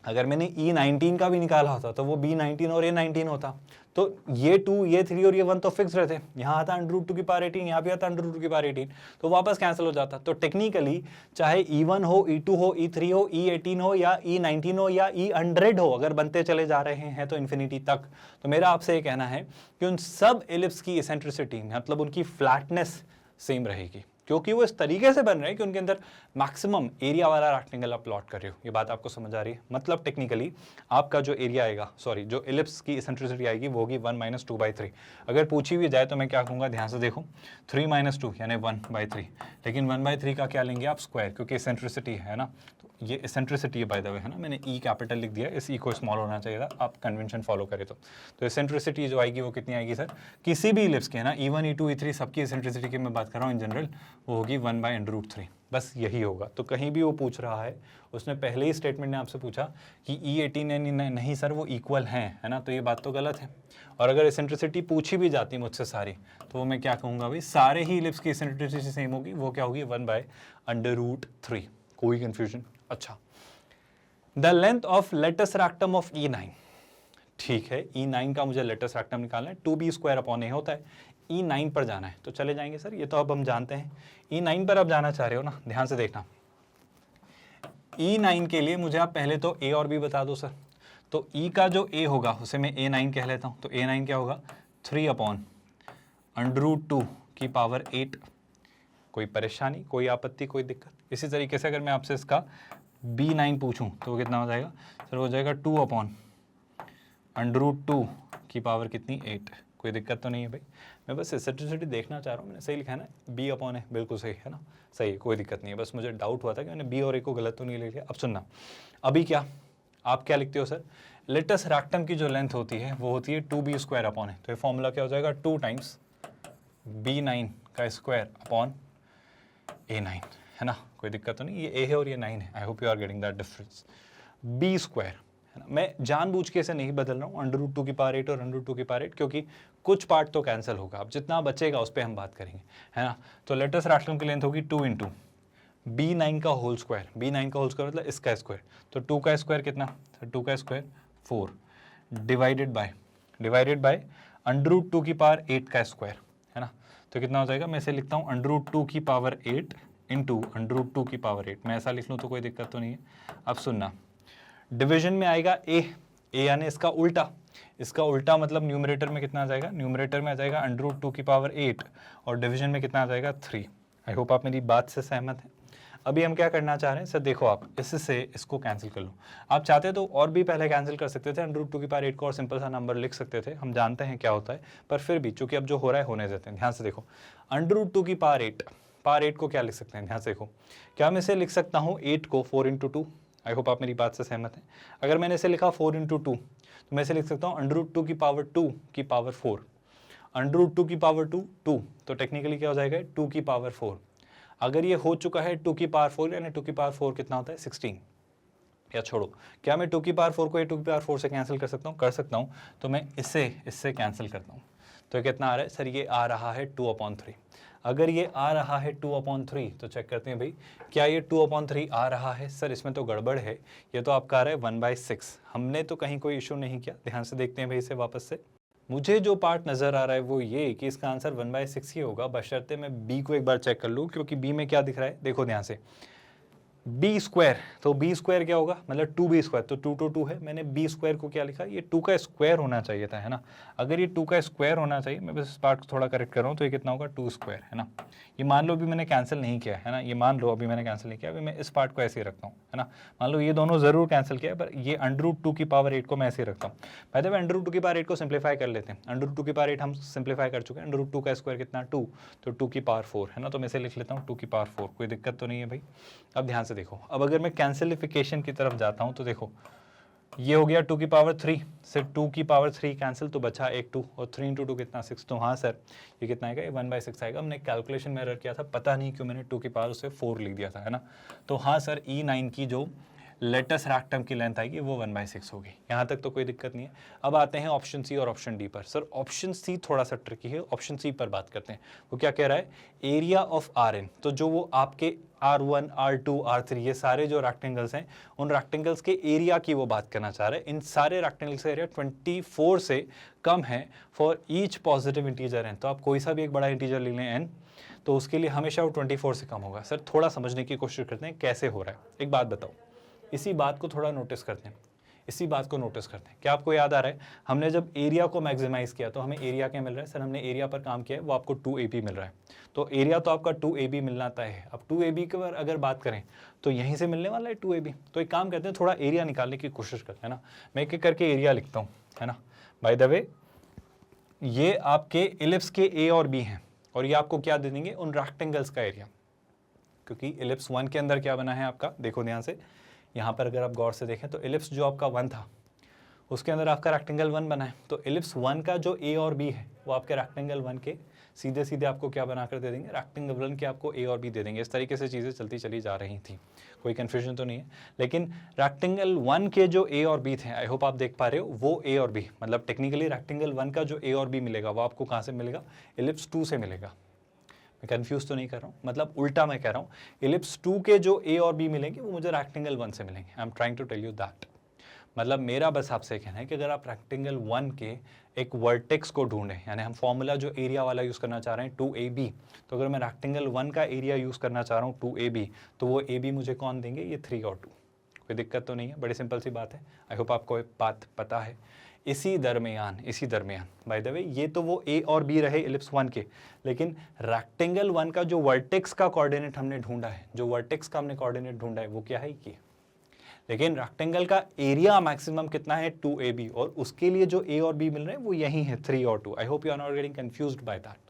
अगर मैंने E19 का भी निकाला होता तो वो B19 और A19 होता, तो ये 2 ये 3 और ये 1 तो फिक्स रहते, यहाँ आता √2 की पावर 18, यहाँ भी आता √2 की पावर 18, तो वापस कैंसिल हो जाता। तो टेक्निकली चाहे E1 हो, E2 हो, E3 हो, E18 हो या E19 हो या E100 हो, अगर बनते चले जा रहे हैं तो इन्फिनिटी तक, तो मेरा आपसे ये कहना है कि उन सब एलिप्स की इसेंट्रिसिटी मतलब उनकी फ्लैटनेस सेम रहेगी, क्योंकि वो इस तरीके से बन रहे हैं कि उनके अंदर मैक्सिमम एरिया वाला रेक्टेंगल आप प्लॉट कर रहे हो। ये बात आपको समझ आ रही है, मतलब टेक्निकली आपका जो एरिया आएगा, सॉरी जो एलिप्स की इसेंट्रिसिटी आएगी वो होगी 1 माइनस 2/3। अगर पूछी भी जाए तो मैं क्या कहूँगा, ध्यान से देखो, 3 माइनस 2 यानी 1/3, लेकिन 1/3 का क्या लेंगे आप, स्क्वायर, क्योंकि इसेंट्रिसिटी है ना, तो ये इसेंट्रिसिटी है बाय द वे, है ना, मैंने ई कैपिटल लिख दिया, इस ई को स्मॉल होना चाहिए था, आप कन्वेंशन फॉलो करें तो इसेंट्रिसिटी जो आएगी वो कितनी आएगी सर, किसी भी इलिप्स के, है ना, E1 E2 E3 सबकी इसेंट्रिसिटी की मैं बात कर रहा हूँ इन जनरल, वो होगी 1/√3, बस यही होगा। तो कहीं भी वो पूछ रहा है, उसने पहले ही स्टेटमेंट ने आपसे पूछा कि E18 नहीं सर वो इक्वल हैं, है ना, तो ये बात तो गलत है। और अगर इसेंट्रिसिटी पूछी भी जाती मुझसे सारी, तो वो मैं क्या कहूँगा भाई, सारे ही इलिप्स की इसेंट्रिसिटी सेम होगी, वो क्या होगी 1/√3, कोई कंफ्यूजन। अच्छा, the length of latus rectum of E9, ठीक है, E9 का मुझे लेटस रैक्टम निकालना है, 2b² अपॉन a होता है, E9 पर जाना है, तो चले जाएंगे सर, ये तो अब हम जानते हैं। E9 पर आप जाना चाह रहे हो ना, ध्यान से देखना, E9 के लिए मुझे आप पहले तो a और b बता दो सर, तो E का जो a होगा उसे मैं A9 कह लेता हूँ, तो A9 क्या होगा 3 अपॉन √2 की पावर 8, कोई परेशानी, कोई आपत्ति, कोई दिक्कत। इसी तरीके से अगर मैं आपसे इसका B9 पूछूं तो कितना हो जाएगा सर, हो जाएगा 2 अपॉन √2 की पावर कितनी 8, कोई दिक्कत तो नहीं है भाई, मैं बस इसेंट्रिसिटी देखना चाह रहा हूँ, मैंने सही लिखा है ना, B अपॉन है, बिल्कुल सही है ना, सही है, कोई दिक्कत नहीं है, बस मुझे डाउट हुआ था कि मैंने B और A को गलत तो नहीं ले लिया। अब सुनना, अभी क्या आप क्या लिखते हो सर, लेटस रैक्टम की जो लेंथ होती है वो होती है 2b² अपॉन है, तो ये फॉर्मूला क्या हो जाएगा 2 टाइम्स B9 का स्क्वायर अपॉन A9, है ना, कोई दिक्कत तो नहीं, ये A है और ये 9 है, I hope you are getting that difference, B², है ना, मैं जानबूझ के इसे नहीं बदल रहा हूँ √2 की पावर 8 और √2 की पावर 8, क्योंकि कुछ पार्ट तो कैंसिल होगा, अब जितना बचेगा उस पर हम बात करेंगे, है ना। तो लेटेस्ट रैक्टम की लेंथ होगी 2 इंटू B9 का होल स्क्वायर, B9 का होल स्क्वायर मतलब इसका स्क्वायर, तो 2 का स्क्वायर कितना, 2 का स्क्वायर 4, डिवाइडेड बाय √2 की पावर 8 का स्क्वायर, है ना, तो कितना हो जाएगा, मैं इसे लिखता हूँ √2 की पावर 8 इंटू √2 की पावर 8, मैं ऐसा लिख लूँ तो कोई दिक्कत तो नहीं है। अब सुनना, डिवीजन में आएगा a यानी इसका उल्टा मतलब न्यूमरेटर में कितना आ जाएगा, न्यूमरेटर में आ जाएगा √2 की पावर 8 और डिवीजन में कितना आ जाएगा 3। आई होप आप मेरी बात से सहमत हैं। अभी हम क्या करना चाह रहे हैं सर, देखो आप इससे इसको कैंसिल कर लो, आप चाहते तो और भी पहले कैंसिल कर सकते थे, √2 की पावर 8 को और सिंपल सा नंबर लिख सकते थे, हम जानते हैं क्या होता है, पर फिर भी चूंकि अब जो हो रहा है होने देते हैं। ध्यान से देखो, √2 की पावर 8 को क्या लिख सकते हैं, ध्यान से देखो, क्या मैं इसे लिख सकता हूँ 8 को 4 इंटू 2, आई होप आप मेरी बात से सहमत हैं। अगर मैंने इसे लिखा 4 इंटू 2 तो मैं इसे लिख सकता हूँ √2 की पावर 2 की पावर 4, √2 की पावर 2 तो टेक्निकली क्या हो जाएगा 2 की पावर 4। अगर ये हो चुका है 2 की पावर 4 यानी 2 की पावर 4 कितना होता है 16, या छोड़ो, क्या मैं 2 की पावर 4 को 2 की पावर 4 से कैंसिल कर सकता हूँ, कर सकता हूँ, तो मैं इससे कैंसिल करता हूँ, तो कितना आ रहा है सर, ये आ रहा है 2/3। अगर ये आ रहा है 2/3 तो चेक करते हैं भाई, क्या ये 2/3 आ रहा है सर, इसमें तो गड़बड़ है, ये तो आपका आ रहा है 1/6, हमने तो कहीं कोई इशू नहीं किया। ध्यान से देखते हैं भाई इसे वापस से, मुझे जो पार्ट नज़र आ रहा है वो ये कि इसका आंसर 1/6 ही होगा, बशर्ते मैं बी को एक बार चेक कर लूँ, क्योंकि बी में क्या दिख रहा है, देखो ध्यान से, बी स्क्वायर, तो बी स्क्वायर क्या होगा, मतलब 2b², तो 2 2 है, मैंने बी स्क्वायर को क्या लिखा, ये 2 का स्क्वायर होना चाहिए था, है ना। अगर ये 2 का स्क्वायर होना चाहिए, मैं बस इस पार्ट को थोड़ा करेक्ट कर रहा हूँ, तो ये कितना होगा 2 स्क्वायर, है ना। ये मान लो अभी मैंने कैंसिल नहीं किया है ना, ये मान लो अभी मैंने कैंसिल नहीं किया, अभी मैं इस पार्ट को ऐसे ही रखता हूँ, है ना। मान लो ये दोनों जरूर कैंसिल किया, पर ये √2 की पावर 8 को मैं ऐसे ही रखता हूँ। बाय द वे √2 की पावर 8 को सिंप्लीफाई कर लेते हैं, √2 की पावर 8 हम सिंप्लीफाई कर चुके हैं, √2 का स्क्वायर कितना 2, तो 2 की पावर 4, है ना, तो मैं इसे लिख लेता हूँ 2 की पावर 4, कोई दिक्कत तो नहीं है भाई। अब ध्यान से देखो, अब अगर मैं कैंसिलिफिकेशन की तरफ जाता हूँ तो देखो ये हो गया 2 की पावर 3 से 2 की पावर 3 कैंसिल, तो बचा एक 2, और 3 × 2 कितना 6, तो हाँ सर ये कितना आएगा, ये 1/6 आएगा। हमने कैलकुलेशन में एरर किया था, पता नहीं क्यों मैंने 2 की पावर उसे 4 लिख दिया था, है ना। तो हाँ सर E9 की जो लेटेस्ट रैक्टम की लेंथ आएगी वो 1/6 होगी, यहाँ तक तो कोई दिक्कत नहीं है। अब आते हैं ऑप्शन सी और ऑप्शन डी पर। सर ऑप्शन सी थोड़ा सा ट्रिकी है, ऑप्शन सी पर बात करते हैं। वो क्या कह रहा है, एरिया ऑफ RN, तो जो वो आपके R1 R2 R3 ये सारे जो रेक्टेंगल्स हैं, उन रेक्टेंगल्स के एरिया की वो बात करना चाह रहे हैं। इन सारे रेक्टेंगल्स का एरिया 24 से कम है for each positive integer n, तो आप कोई सा भी एक बड़ा इंटीजर ले लें n, तो उसके लिए हमेशा वो 24 से कम होगा। सर थोड़ा समझने की कोशिश करते हैं कैसे हो रहा है। एक बात बताओ, इसी बात को थोड़ा नोटिस करते हैं, इसी बात को नोटिस करते हैं। क्या आपको याद आ रहा है, हमने जब एरिया को मैक्सिमाइज किया तो हमें एरिया क्या मिल रहा है, सर हमने एरिया पर काम किया है, वो आपको 2AB मिल रहा है। तो एरिया तो आपका 2AB मिलना तय है। अब 2AB की अगर बात करें तो यहीं से मिलने वाला है 2AB। तो एक काम करते हैं, थोड़ा एरिया निकालने की कोशिश करते हैं ना। मैं एक एक करके एरिया लिखता हूँ, है ना। बाय द वे ये आपके इलिप्स के A और B हैं, और ये आपको क्या दे देंगे, उन रेक्टेंगल्स का एरिया। क्योंकि इलिप्स 1 के अंदर क्या बना है आपका, देखो ध्यान से, यहाँ पर अगर आप गौर से देखें तो इलिप्स जो आपका 1 था उसके अंदर आपका रेक्टेंगल 1 बना है। तो इलिप्स 1 का जो A और B है वो आपके रेक्टेंगल 1 के सीधे सीधे आपको क्या बनाकर दे देंगे, रेक्टेंगल 1 के आपको A और B दे देंगे। इस तरीके से चीज़ें चलती चली जा रही थी, कोई कन्फ्यूजन तो नहीं है। लेकिन रेक्टेंगल 1 के जो A और B थे, आई होप आप देख पा रहे हो, वो A और B मतलब टेक्निकली रेक्टेंगल 1 का जो A और B मिलेगा वो आपको कहाँ से मिलेगा, इलिप्स 2 से मिलेगा। मैं कंफ्यूज तो नहीं कर रहा हूँ, मतलब उल्टा मैं कह रहा हूँ, इलिप्स 2 के जो A और B मिलेंगे वो मुझे रेक्टेंगल 1 से मिलेंगे। I am trying to tell you that. मतलब मेरा बस आपसे कहना है कि अगर आप रेक्टेंगल 1 के एक वर्टेक्स को ढूंढें, यानी हम फॉर्मूला जो एरिया वाला यूज़ करना चाह रहे हैं 2AB, तो अगर मैं रेक्टेंगल 1 का एरिया यूज़ करना चाह रहा हूँ 2AB, तो वो AB मुझे कौन देंगे, ये 3 और 2। कोई दिक्कत तो नहीं है, बड़ी सिंपल सी बात है। आई होप आपको एक बात पता है। इसी दरमियान बाय द वे ये तो वो A और B रहे इलिप्स 1 के, लेकिन रेक्टेंगल 1 का जो वर्टेक्स का कोऑर्डिनेट हमने ढूंढा है, जो वर्टेक्स का हमने कोऑर्डिनेट ढूंढा है वो क्या है, ये। लेकिन रेक्टेंगल का एरिया मैक्सिमम कितना है 2AB, और उसके लिए जो A और B मिल रहे हैं वो यही है 3 और 2। I hope you are not getting confused by that.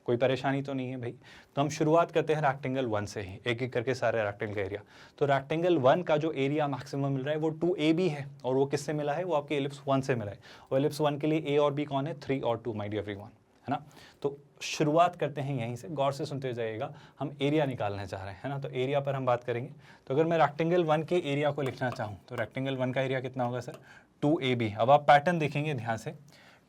कोई परेशानी तो नहीं है भाई। तो हम शुरुआत करते हैं रेक्टेंगल 1 से ही, एक एक करके सारे रेक्टेंगल का एरिया। तो रेक्टेंगल 1 का जो एरिया मैक्सिमम मिल रहा है वो 2AB है, और वो किससे मिला है, वो आपके इलिप्स 1 से मिला है। और इलिप्स 1 के लिए A और B कौन है, 3 और 2 माय डियर एवरीवन, है ना। तो शुरुआत करते हैं यहीं से, गौर से सुनते जाइएगा। हम एरिया निकालने चाह रहे हैं, है ना। तो एरिया पर हम बात करेंगे। तो अगर मैं रेक्टेंगल 1 के एरिया को लिखना चाहूँ तो रेक्टेंगल 1 का एरिया कितना होगा सर, 2AB। अब आप पैटर्न देखेंगे ध्यान से,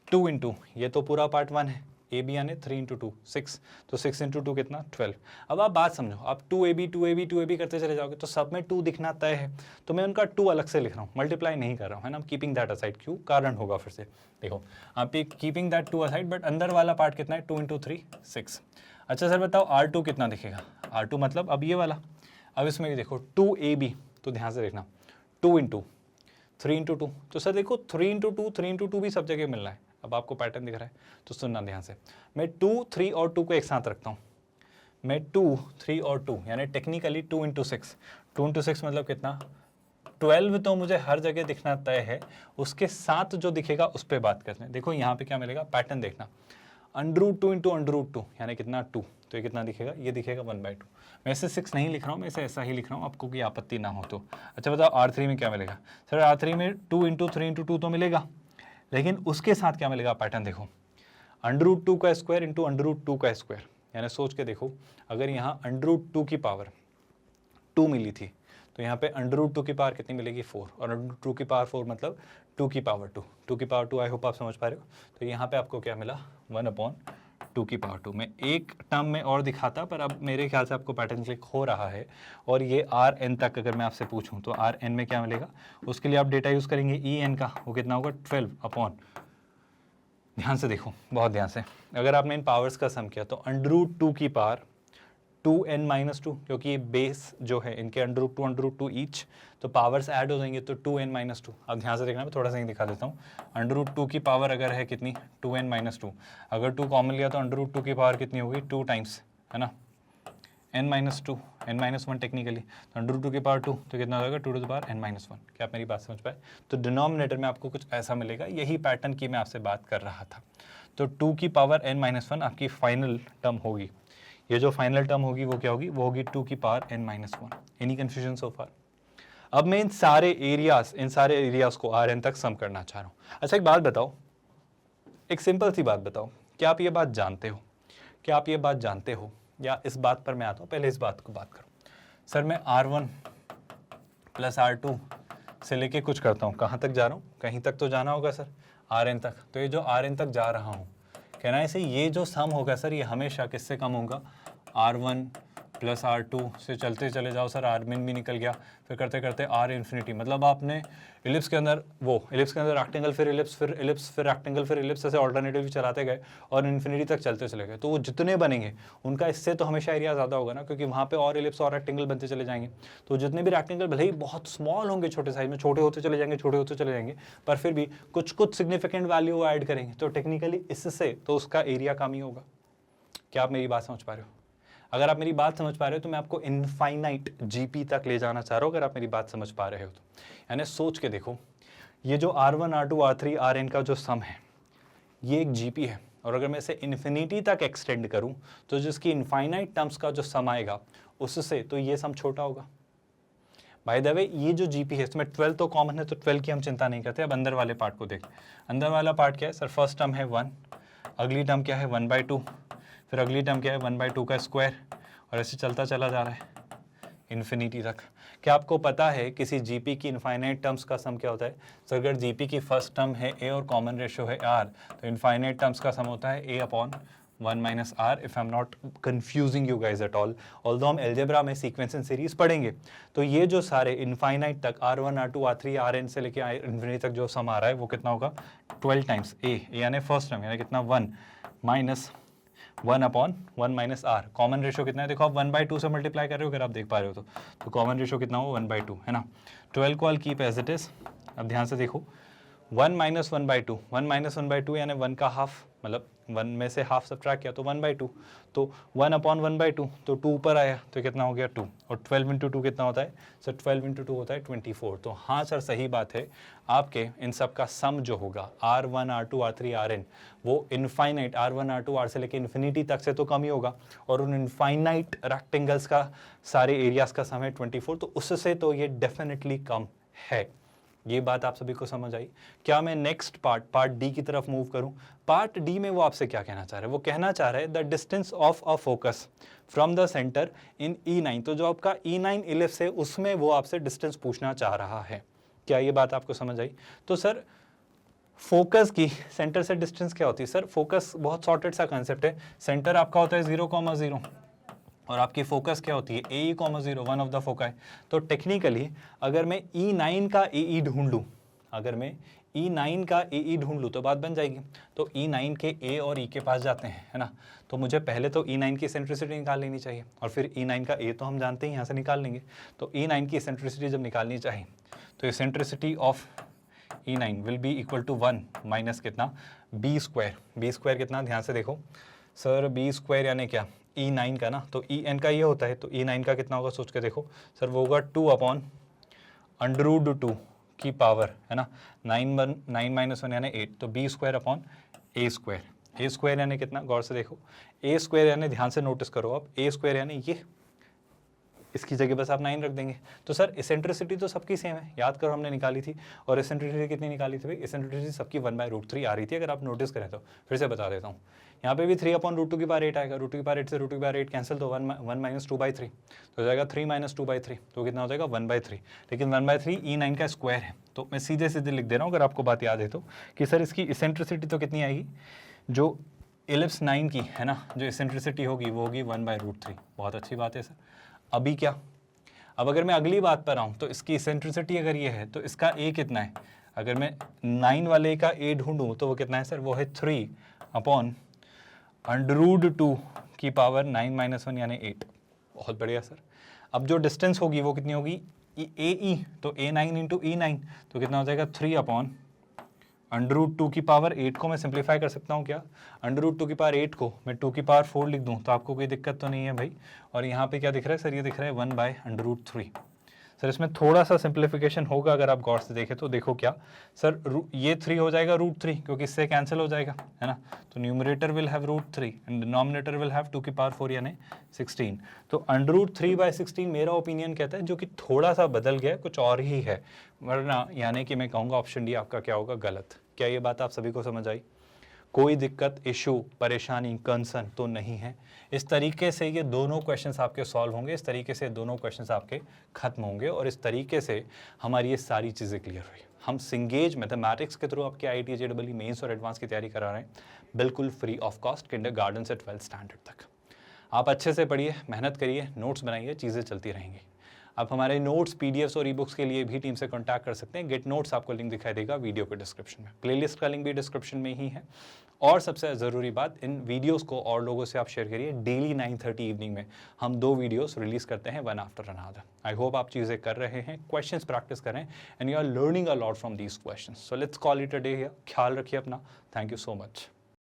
2 × ये तो पूरा पार्ट 1 है, AB यानी 3 × 2 6, तो 6 × 2 कितना 12। अब आप बात समझो, आप 2AB करते चले जाओगे तो सब में 2 दिखना तय है, तो मैं उनका 2 अलग से लिख रहा हूँ, मल्टीप्लाई नहीं कर रहा हूँ, है ना। कीपिंग दैट असाइड, क्यों, कारण होगा फिर से। देखो आप कीपिंग दैट 2 असाइड, बट अंदर वाला पार्ट कितना है, 2 × 3 6। अच्छा सर बताओ R2 कितना दिखेगा, R2 मतलब अब ये वाला। अब इसमें भी देखो 2AB, तो ध्यान से देखना 2 × 3 × 2, तो सर देखो 3 × 2 भी सब जगह मिल रहा है। अब आपको पैटर्न दिख रहा है, तो सुनना ध्यान से। मैं 2 3 और 2 को एक साथ रखता हूँ। मैं 2 3 और 2 यानी टेक्निकली 2 × 6, 2 × 6 मतलब कितना 12, तो मुझे हर जगह दिखना तय है। उसके साथ जो दिखेगा उस पर बात करते हैं। देखो यहाँ पे क्या मिलेगा, पैटर्न देखना, √2 × √2 यानी कितना 2, तो ये कितना दिखेगा, ये दिखेगा 1/2। मैं इसे 6 नहीं लिख रहा हूँ, मैं इसे ऐसा ही लिख रहा हूँ, आपको कोई आपत्ति ना हो तो। अच्छा बताओ R3 में क्या मिलेगा, सर R3 में 2 × 3 × 2 तो मिलेगा, लेकिन उसके साथ क्या मिलेगा, पैटर्न देखो, √2 का स्क्वायर × √2 का स्क्वायर। यानी सोच के देखो, अगर यहाँ √2 की पावर 2 मिली थी, तो यहाँ पे √2 की पावर कितनी मिलेगी 4, और √2 की पावर 4 मतलब 2 की पावर 2, 2 की पावर 2। आई होप आप समझ पा रहे हो। तो यहाँ पे आपको क्या मिला, 1/2 की पावर 2। मैं एक टर्म में और दिखाता, पर अब मेरे ख्याल से आपको पैटर्न क्लिक हो रहा है। और ये RN तक अगर मैं आपसे पूछूं तो RN में क्या मिलेगा, उसके लिए आप डेटा यूज़ करेंगे EN का, वो कितना होगा 12 ध्यान से देखो, बहुत ध्यान से। अगर आपने इन पावर्स का सम किया तो √2 की पावर 2n-2, क्योंकि ये बेस जो है इनके √2 ईच, तो पावर्स ऐड हो जाएंगे, तो 2n-2। अब ध्यान से देखना, मैं थोड़ा सा ही दिखा देता हूँ। √2 की पावर अगर है कितनी, 2n-2, अगर 2 कॉमन लिया तो √2 की पावर कितनी होगी, 2 टाइम्स, है ना, n-2, n-1 टेक्निकली, तो √2 की पावर 2, तो कितना हो जाएगा, 2 टू द पावर n-1। क्या आप मेरी बात समझ पाए? तो डिनोमिनेटर में आपको कुछ ऐसा मिलेगा, यही पैटर्न की मैं आपसे बात कर रहा था। तो 2 की पावर n-1 आपकी फाइनल टर्म होगी। ये जो फाइनल टर्म होगी वो क्या होगी, वो होगी 2 की power n-1। Any confusion so far? अब मैं इन सारे एरियाज को Rn तक सम करना चाह रहा हूँ। अच्छा एक बात बताओ, एक सिंपल सी बात बताओ, क्या आप ये बात जानते हो, क्या आप ये बात जानते हो, या इस बात पर मैं आता हूँ, पहले इस बात को बात करूँ। सर मैं R1 प्लस R2 से लेके कुछ करता हूँ, कहाँ तक जा रहा हूँ, कहीं तक तो जाना होगा सर, Rn तक। तो ये जो Rn तक जा रहा हूँ, कहना है इसे, ये जो सम होगा सर, ये हमेशा किससे कम होगा, R1 प्लस R2 से चलते चले जाओ सर, Rmin भी निकल गया, फिर करते करते R इन्फिनिटी, मतलब आपने इलिप्स के अंदर रेक्टेंगल, फिर इलिप्स, फिर इलिप्स, फिर रेक्टेंगल, फिर इलिप्स, ऐसे ऑल्टरनेटिव चलाते गए और इन्फिनिटी तक चलते चले गए। तो वो जितने बनेंगे उनका इससे तो हमेशा एरिया ज़्यादा होगा ना, क्योंकि वहाँ पे और इलिप्स और रेक्टेंगल बनते चले जाएंगे। तो जितने भी रेक्टेंगल भले ही बहुत स्मॉल होंगे, छोटे साइज में, छोटे होते चले जाएंगे, छोटे होते चले जाएंगे, पर फिर भी कुछ कुछ सिग्निफिकेंट वैल्यू ऐड करेंगे, तो टेक्निकली इससे तो उसका एरिया कम ही होगा। क्या आप मेरी बात समझ पा रहे हो? अगर आप मेरी बात समझ पा रहे हो तो मैं आपको इनफाइनाइट जीपी तक ले जाना चाह रहा हूँ, अगर आप मेरी बात समझ पा रहे हो तो। यानी सोच के देखो, ये जो R1, R2, R3, Rn का जो सम है, ये एक जीपी है, और अगर मैं इसे इन्फिनिटी तक एक्सटेंड करूं तो जिसकी इनफाइनाइट टर्म्स का जो सम आएगा उससे तो ये सम छोटा होगा। बाय द वे ये जो जीपी है इसमें 12 तो कॉमन है, तो 12 की हम चिंता नहीं करते। अब अंदर वाले पार्ट को देखें। अंदर वाला पार्ट क्या है सर, फर्स्ट टर्म है 1, अगली टर्म क्या है 1/2, फिर अगली टर्म क्या है 1/2 का स्क्वायर, और ऐसे चलता चला जा रहा है इन्फिनिटी तक। क्या आपको पता है किसी जीपी की इनफाइनाइट टर्म्स का सम क्या होता है? सर अगर जीपी की फर्स्ट टर्म है a और कॉमन रेशियो है r, तो इनफाइनाइट टर्म्स का सम होता है a/1 - r, if I am not confusing you guys at all. Although हम एल्जेब्रा में सीक्वेंस एंड सीरीज पढ़ेंगे, तो ये जो सारे इनफाइनाइट तक R1, R2, R3, Rn से लेके इन्फिनिटी तक जो सम आ रहा है वो कितना होगा, 12 टाइम्स a, यानी फर्स्ट टर्म यानी कितना 1 - 1/1 - r। कॉमन रेशियो कितना है देखो, आप 1/2 से मल्टीप्लाई कर रहे हो, अगर आप देख पा रहे हो तो कॉमन रेशियो कितना हो 1/2, है ना। 12 को कीप एज इट इज। अब ध्यान से देखो, 1 - 1/2, 1 - 1/2 यानी 1 का हाफ, मतलब 1 में से हाफ सब्ट्रैक्ट किया तो 1/2, तो 1/1/2, तो 2 ऊपर आया तो कितना हो गया 2, और 12 × 2 कितना होता है सर, 12 × 2 होता है 24। तो हाँ सर सही बात है, आपके इन सब का सम जो होगा R1, R2, R3, Rn, वो इनफाइनाइट R1, R2, R से लेके इन्फिनिटी तक से तो कम ही होगा, और उन इनफाइनाइट रेक्टेंगल्स का सारे एरियाज का सम है 24, तो उससे तो ये डेफिनेटली कम है। ये बात आप सभी को समझ आई? क्या मैं नेक्स्ट पार्ट डी की तरफ मूव करूं? पार्ट डी में वो आपसे क्या कहना चाह रहे हैं? वो कहना चाह रहे हैं the distance of a focus from the centre in E9। तो जो आपका E9 इलिप्स है उसमें वो आपसे डिस्टेंस पूछना चाह रहा है। क्या ये बात आपको समझ आई? तो सर फोकस की सेंटर से डिस्टेंस क्या होती है? सर फोकस बहुत सॉर्टेड सा कंसेप्ट है। सेंटर आपका होता है 0,0 और आपकी फोकस क्या होती है AE,0, one of the foci. तो टेक्निकली अगर मैं E9 का AE ढूंढ लूँ, अगर मैं E9 का AE ढूंढ लूँ तो बात बन जाएगी। तो E9 के A और E के पास जाते हैं, है ना। तो मुझे पहले तो E9 की सेंट्रिसिटी निकाल लेनी चाहिए, और फिर E9 का A तो हम जानते हैं यहाँ से निकाल लेंगे। तो E9 की सेंट्रिसिटी जब निकालनी चाहिए तो eccentricity of E9 will be equal to 1 minus कितना B स्क्वायर। B स्क्वायर कितना, ध्यान से देखो सर, B स्क्वायर यानी क्या, E9 का ना, तो En का ये होता है, तो E9 का कितना होगा सोच के देखो सर, वो होगा 2/√2 की पावर, है ना, 9 - 1 यानी 8, तो B square upon A square. A square यानी कितना, गौर से देखो, A स्क्वायर यानी, ध्यान से नोटिस करो आप, A स्क्वायर यानी ये, इसकी जगह बस आप 9 रख देंगे। तो सर एसेंट्रिसिटी तो सबकी सेम है, याद करो हमने निकाली थी, और एसेंट्रिसिटी कितनी निकाली थी भाई, एसेंट्रिसिटी सबकी 1/√3 आ रही थी, अगर आप नोटिस करें तो। फिर से बता देता हूँ, यहाँ पे भी 3/√2 की पावर 8 आएगा, √2 की पावर 8 से √2 की पावर 8 कैंसिल, तो 1 - 2/3, तो हो जाएगा 3 - 2/3, तो कितना हो जाएगा 1/3। लेकिन 1/3 E9 का स्क्वायर है, तो मैं सीधे सीधे लिख दे रहा हूँ अगर आपको बात याद है तो, कि सर इसकी एसेंट्रिसिटी तो कितनी आएगी, जो इलिप्स 9 की है ना, जो एसेंट्रिसिटी होगी वो होगी 1/√3। बहुत अच्छी बात है सर। अभी क्या, अब अगर मैं अगली बात पर आऊँ तो इसकी एसेंट्रिसिटी अगर ये है तो इसका A कितना है, अगर मैं 9 वाले का A ढूंढूं तो वो कितना है सर, वो है 3/√2 की पावर 9 - 1 यानी 8। बहुत बढ़िया सर। अब जो डिस्टेंस होगी वो कितनी होगी, ए ई, तो A9 इंटू E9 तो कितना हो जाएगा 3/√2 की पावर 8 को मैं सिंप्लीफाई कर सकता हूँ क्या, √2 की पावर 8 को मैं 2 की पावर 4 लिख दूँ तो आपको कोई दिक्कत तो नहीं है भाई। और यहाँ पे क्या दिख रहा है सर, ये दिख रहा है 1/√3। सर इसमें थोड़ा सा सिंप्लीफिकेशन होगा अगर आप गौर से देखें तो, देखो क्या सर, ये 3 हो जाएगा √3 क्योंकि इससे कैंसिल हो जाएगा, है ना। तो numerator will have √3 and denominator will have 2 की पावर 4 यानी 16। तो √3/16 मेरा ओपिनियन कहता है, जो कि थोड़ा सा बदल गया, कुछ और ही है, वरना यानी कि मैं कहूँगा ऑप्शन डी आपका क्या होगा, गलत। क्या ये बात आप सभी को समझ आई? कोई दिक्कत, इशू, परेशानी, कंसर्न तो नहीं है। इस तरीके से ये दोनों क्वेश्चंस आपके सॉल्व होंगे, इस तरीके से दोनों क्वेश्चंस आपके खत्म होंगे और इस तरीके से हमारी ये सारी चीज़ें क्लियर हुई। हम सिंगेज मैथमेटिक्स के थ्रू आपके IIT JEE मेंस और एडवांस की तैयारी करा रहे हैं, बिल्कुल फ्री ऑफ कॉस्ट, किंडरगार्टन से 12th स्टैंडर्ड तक। आप अच्छे से पढ़िए, मेहनत करिए, नोट्स बनाइए, चीज़ें चलती रहेंगी। आप हमारे नोट्स, PDFs और ई-बुक्स के लिए भी टीम से कॉन्टैक्ट कर सकते हैं। गेट नोट्स आपको लिंक दिखाई देगा वीडियो के डिस्क्रिप्शन में, प्लेलिस्ट का लिंक भी डिस्क्रिप्शन में ही है। और सबसे ज़रूरी बात, इन वीडियोस को और लोगों से आप शेयर करिए। डेली 9:30 इवनिंग में हम 2 वीडियोस रिलीज़ करते हैं, one after another. I hope आप चीज़ें कर रहे हैं, क्वेश्चंस प्रैक्टिस करें and you are learning a lot from these questions. So let's call it a day here. ख्याल रखिए अपना। Thank you so much.